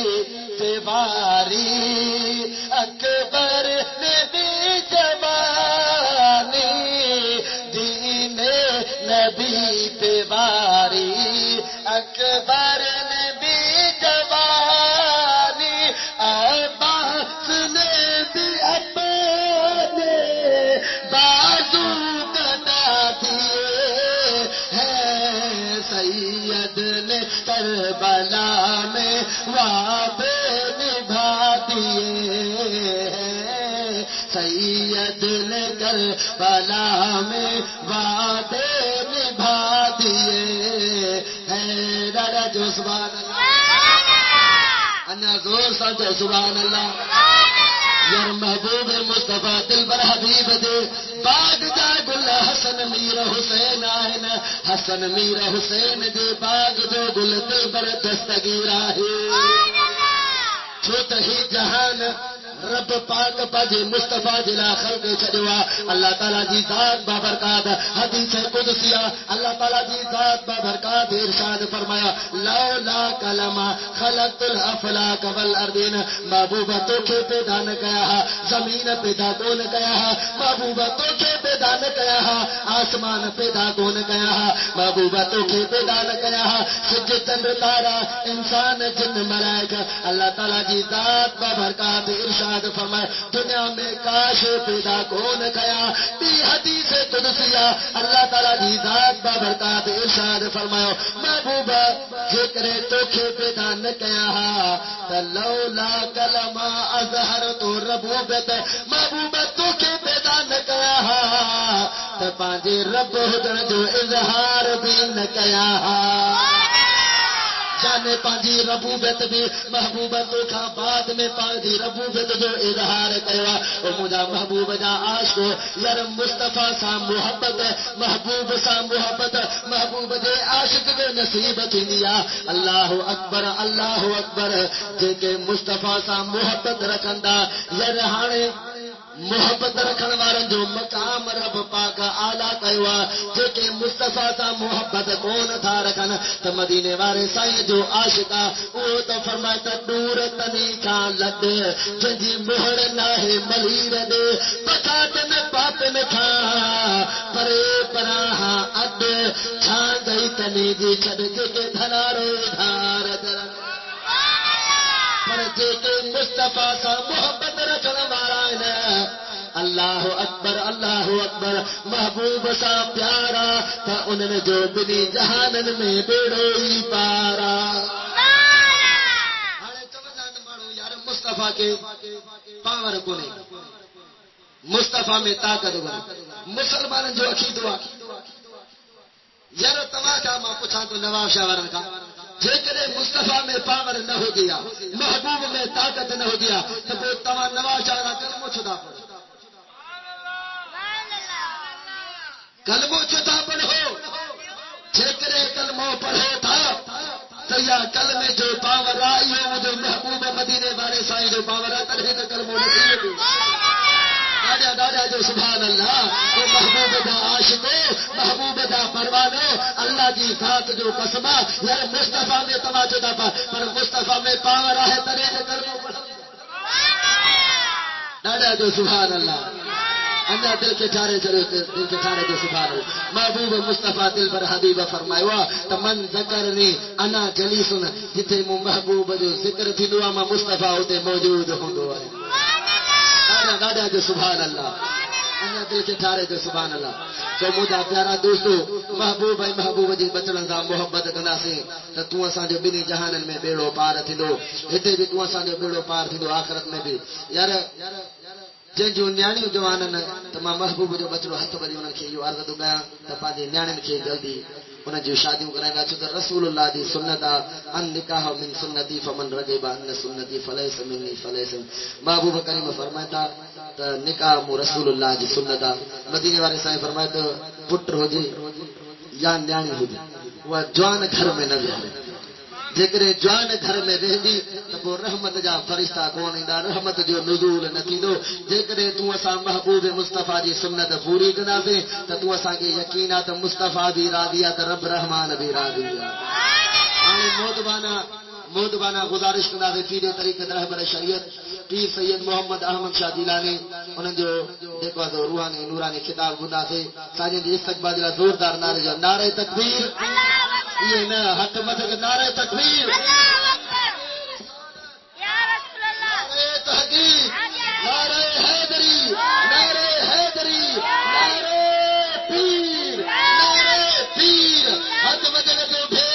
دیواری اکبر نے بھی جوانی دین نبی دیواری اکبر نے بھی جوانی عباس نے بھی اپنے بازو کٹا دیے ہیں سید نے کربلا میں وعدے نبھا دیے کر بلا میں وعدے نبھا دیے حیدر جو سبحان اللہ انا زور ساتھ سبحان اللہ یار محبوب مصطفیٰ دل پر حبیب دے باغ دا گل حسن میر حسین آئین حسن میر حسین دے باغ جو گل دل پر دستگیر آئے چھوٹ ہی جہان رب پاک پاجے مصطفیٰ جلا خلق چھڑوا اللہ تعالیٰ جی ذات بابرکات حدیث قدسیہ اللہ تعالیٰ جی ذات بابرکات ارشاد فرمایا لولا کلمہ خلقت الافلاک والارضین محبوبہ تو کے پیدا نہ کیا زمین پیدا کون کیا محبوبہ تو کے پیدا نہ کیا آسمان پیدا کون کیا محبوبہ تو کے پیدا نہ کیا سج چند تارا انسان جن ملائکہ اللہ تعالیٰ جی ذات بابرکات ارشاد فرمائے دنیا میں کاش پیدا کون کیا بھی حدیث قدسیہ اللہ تعالیٰ دی ذات بابرکات ارشاد فرماؤ محبوبہ ذکر تو کھے پیدا نہ کیا لولا کلمہ اظہر تو ربوبت محبوبہ تو کھے پیدا نہ کیا تو پانجے رب ہدن جو اظہار بھی نہ کیا جانے پانجی ربوبت بھی محبوبت کا بعد میں پانجی ربوبت جو اظہار کروا اور مجھا محبوب جا عاشق یار مصطفیٰ سا محبت محبوب سا محبت محبوب جے عاشق کے نصیب تھی دیا اللہ اکبر جے کے مصطفیٰ سا محبت رکھندا یار ہانے محبت رکھن وارن جو مقام رب پاک آلہ کہوا جے کہ مصطفیٰ تا محبت کون تھا رکھن تو مدینے وارے سائیں جو عاشقہ وہ تو فرمائے دور تنی کھان لگ جنجی مہر ناہے ملیر دے پکاتن پاپن کھا پرے پراہا اڈ چھان گئی تنی دی چھڑ جے کہ دھنارو دھار درن پر جے کہ مصطفیٰ سا محبت رکھن وارا اللہ اکبر محبوب سا پیارا تھا انہوں نے جو بنی جہانن میں بیڑوئی پارا یار مصطفیٰ کے پاور کو نہیں مصطفیٰ میں طاقت کو مسلمان جو اکھی دعا یار تما کا ماں پوچھا تو نواب شاہ ورن کا جے کرے مصطفیٰ میں پاور نہ ہو گیا محبوب میں طاقت نہ ہو گیا تو وہ تما نواب شاہ کا کلمہ چھدا پڑ کلمہ چھدا پڑھو جے کرے کلمہ پڑھو تھا تو یا کلمے جو پاور آئی ہو جو محبوب مدینے والے سائیں جو پاور آتا رہے تو کلمہ نصیب دادا جو سبحان اللہ وہ محبوب دا عاشقو محبوب دا پروانو اللہ کی ذات جو قسمہ یار مصطفیٰ میں تماچے دا پر مصطفیٰ میں پاور آئے ترے تو کرو دادا جو سبحان اللہ اللہ دل کے چارے جو سبحان اللہ محبوب مصطفیٰ دل پر حبیب فرمائے وا تو من ذکرنی انا جلیسن جتے مو محبوب جو ذکر تھی دعا میں مصطفیٰ ہوتے موجود ہوں دعا دادا جو سبحان اللہ اللہ دل کے ٹھارے جو سبحان اللہ تو مجھا پیارا دوستو محبوب ہے محبوب جی بچڑن دا محبت کندا سے تو اساں جو بنی جہانن میں بیڑو پار تھیندو ہتے بھی تو اساں جو بیڑو پار تھیندو آخرت میں بھی یار جن جو نیاڑیوں جوانن تمام محبوب جو بچڑو ہتھ بری انہن کي یو عرض دگا ت پاجي نیاڑن کي جلدی انہن جو شادیوں کرائیں چھ رسول اللہ دی سنت ان نکاح من سنتی فمن رغب عن سنتی فليس مني فليس محبوب کریم فرماتا ت نکاح مو رسول اللہ دی سنت مدینے والے سائیں فرمایا پٹر ہو جی یا نیاڑی ہو جی وہ جوان گھر میں نہ ویہے جیکر جوان گھر میں رہندی تو رحمت جا فرشتہ کون ایندا رحمت جو نزول نہ تھیندو جیکر تو اساں محبوب مصطفیٰ جی سنت پوری کناسے تو اساں کے یقین ہے مصطفیٰ بھی راضی ہے رب رحمان بھی راضی ہے مودبانہ گزارش کناسے پیر طریقت رہبر شریعت پیر سید محمد احمد شاہ جیلانی انہن جو دیکھو تو روحانی نورانی خطاب بنا سے ساجن جی استقبال زوردار نعرے جو نعرہ تکبیر یہ نہ ہاتھ مت نعرہ تکبیر نعرہ تحقیق نعرہ حیدری نعرہ حیدری نعرہ پیر ہاتھ مت جو بھیج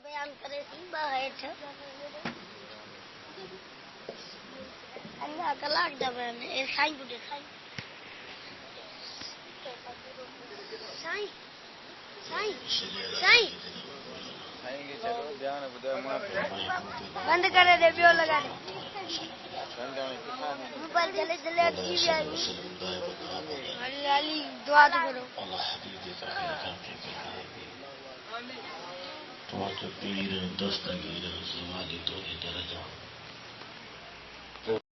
بیان کرے سی باہر کلاک دا میں اے سائیں بڈے سائیں سائیں سائیں بند کرے دے بیو لگا دے موبائل چلے چلے ٹی وی آئی علی علی دعا تو کرو پیر دستگیر زمانی تو درجہ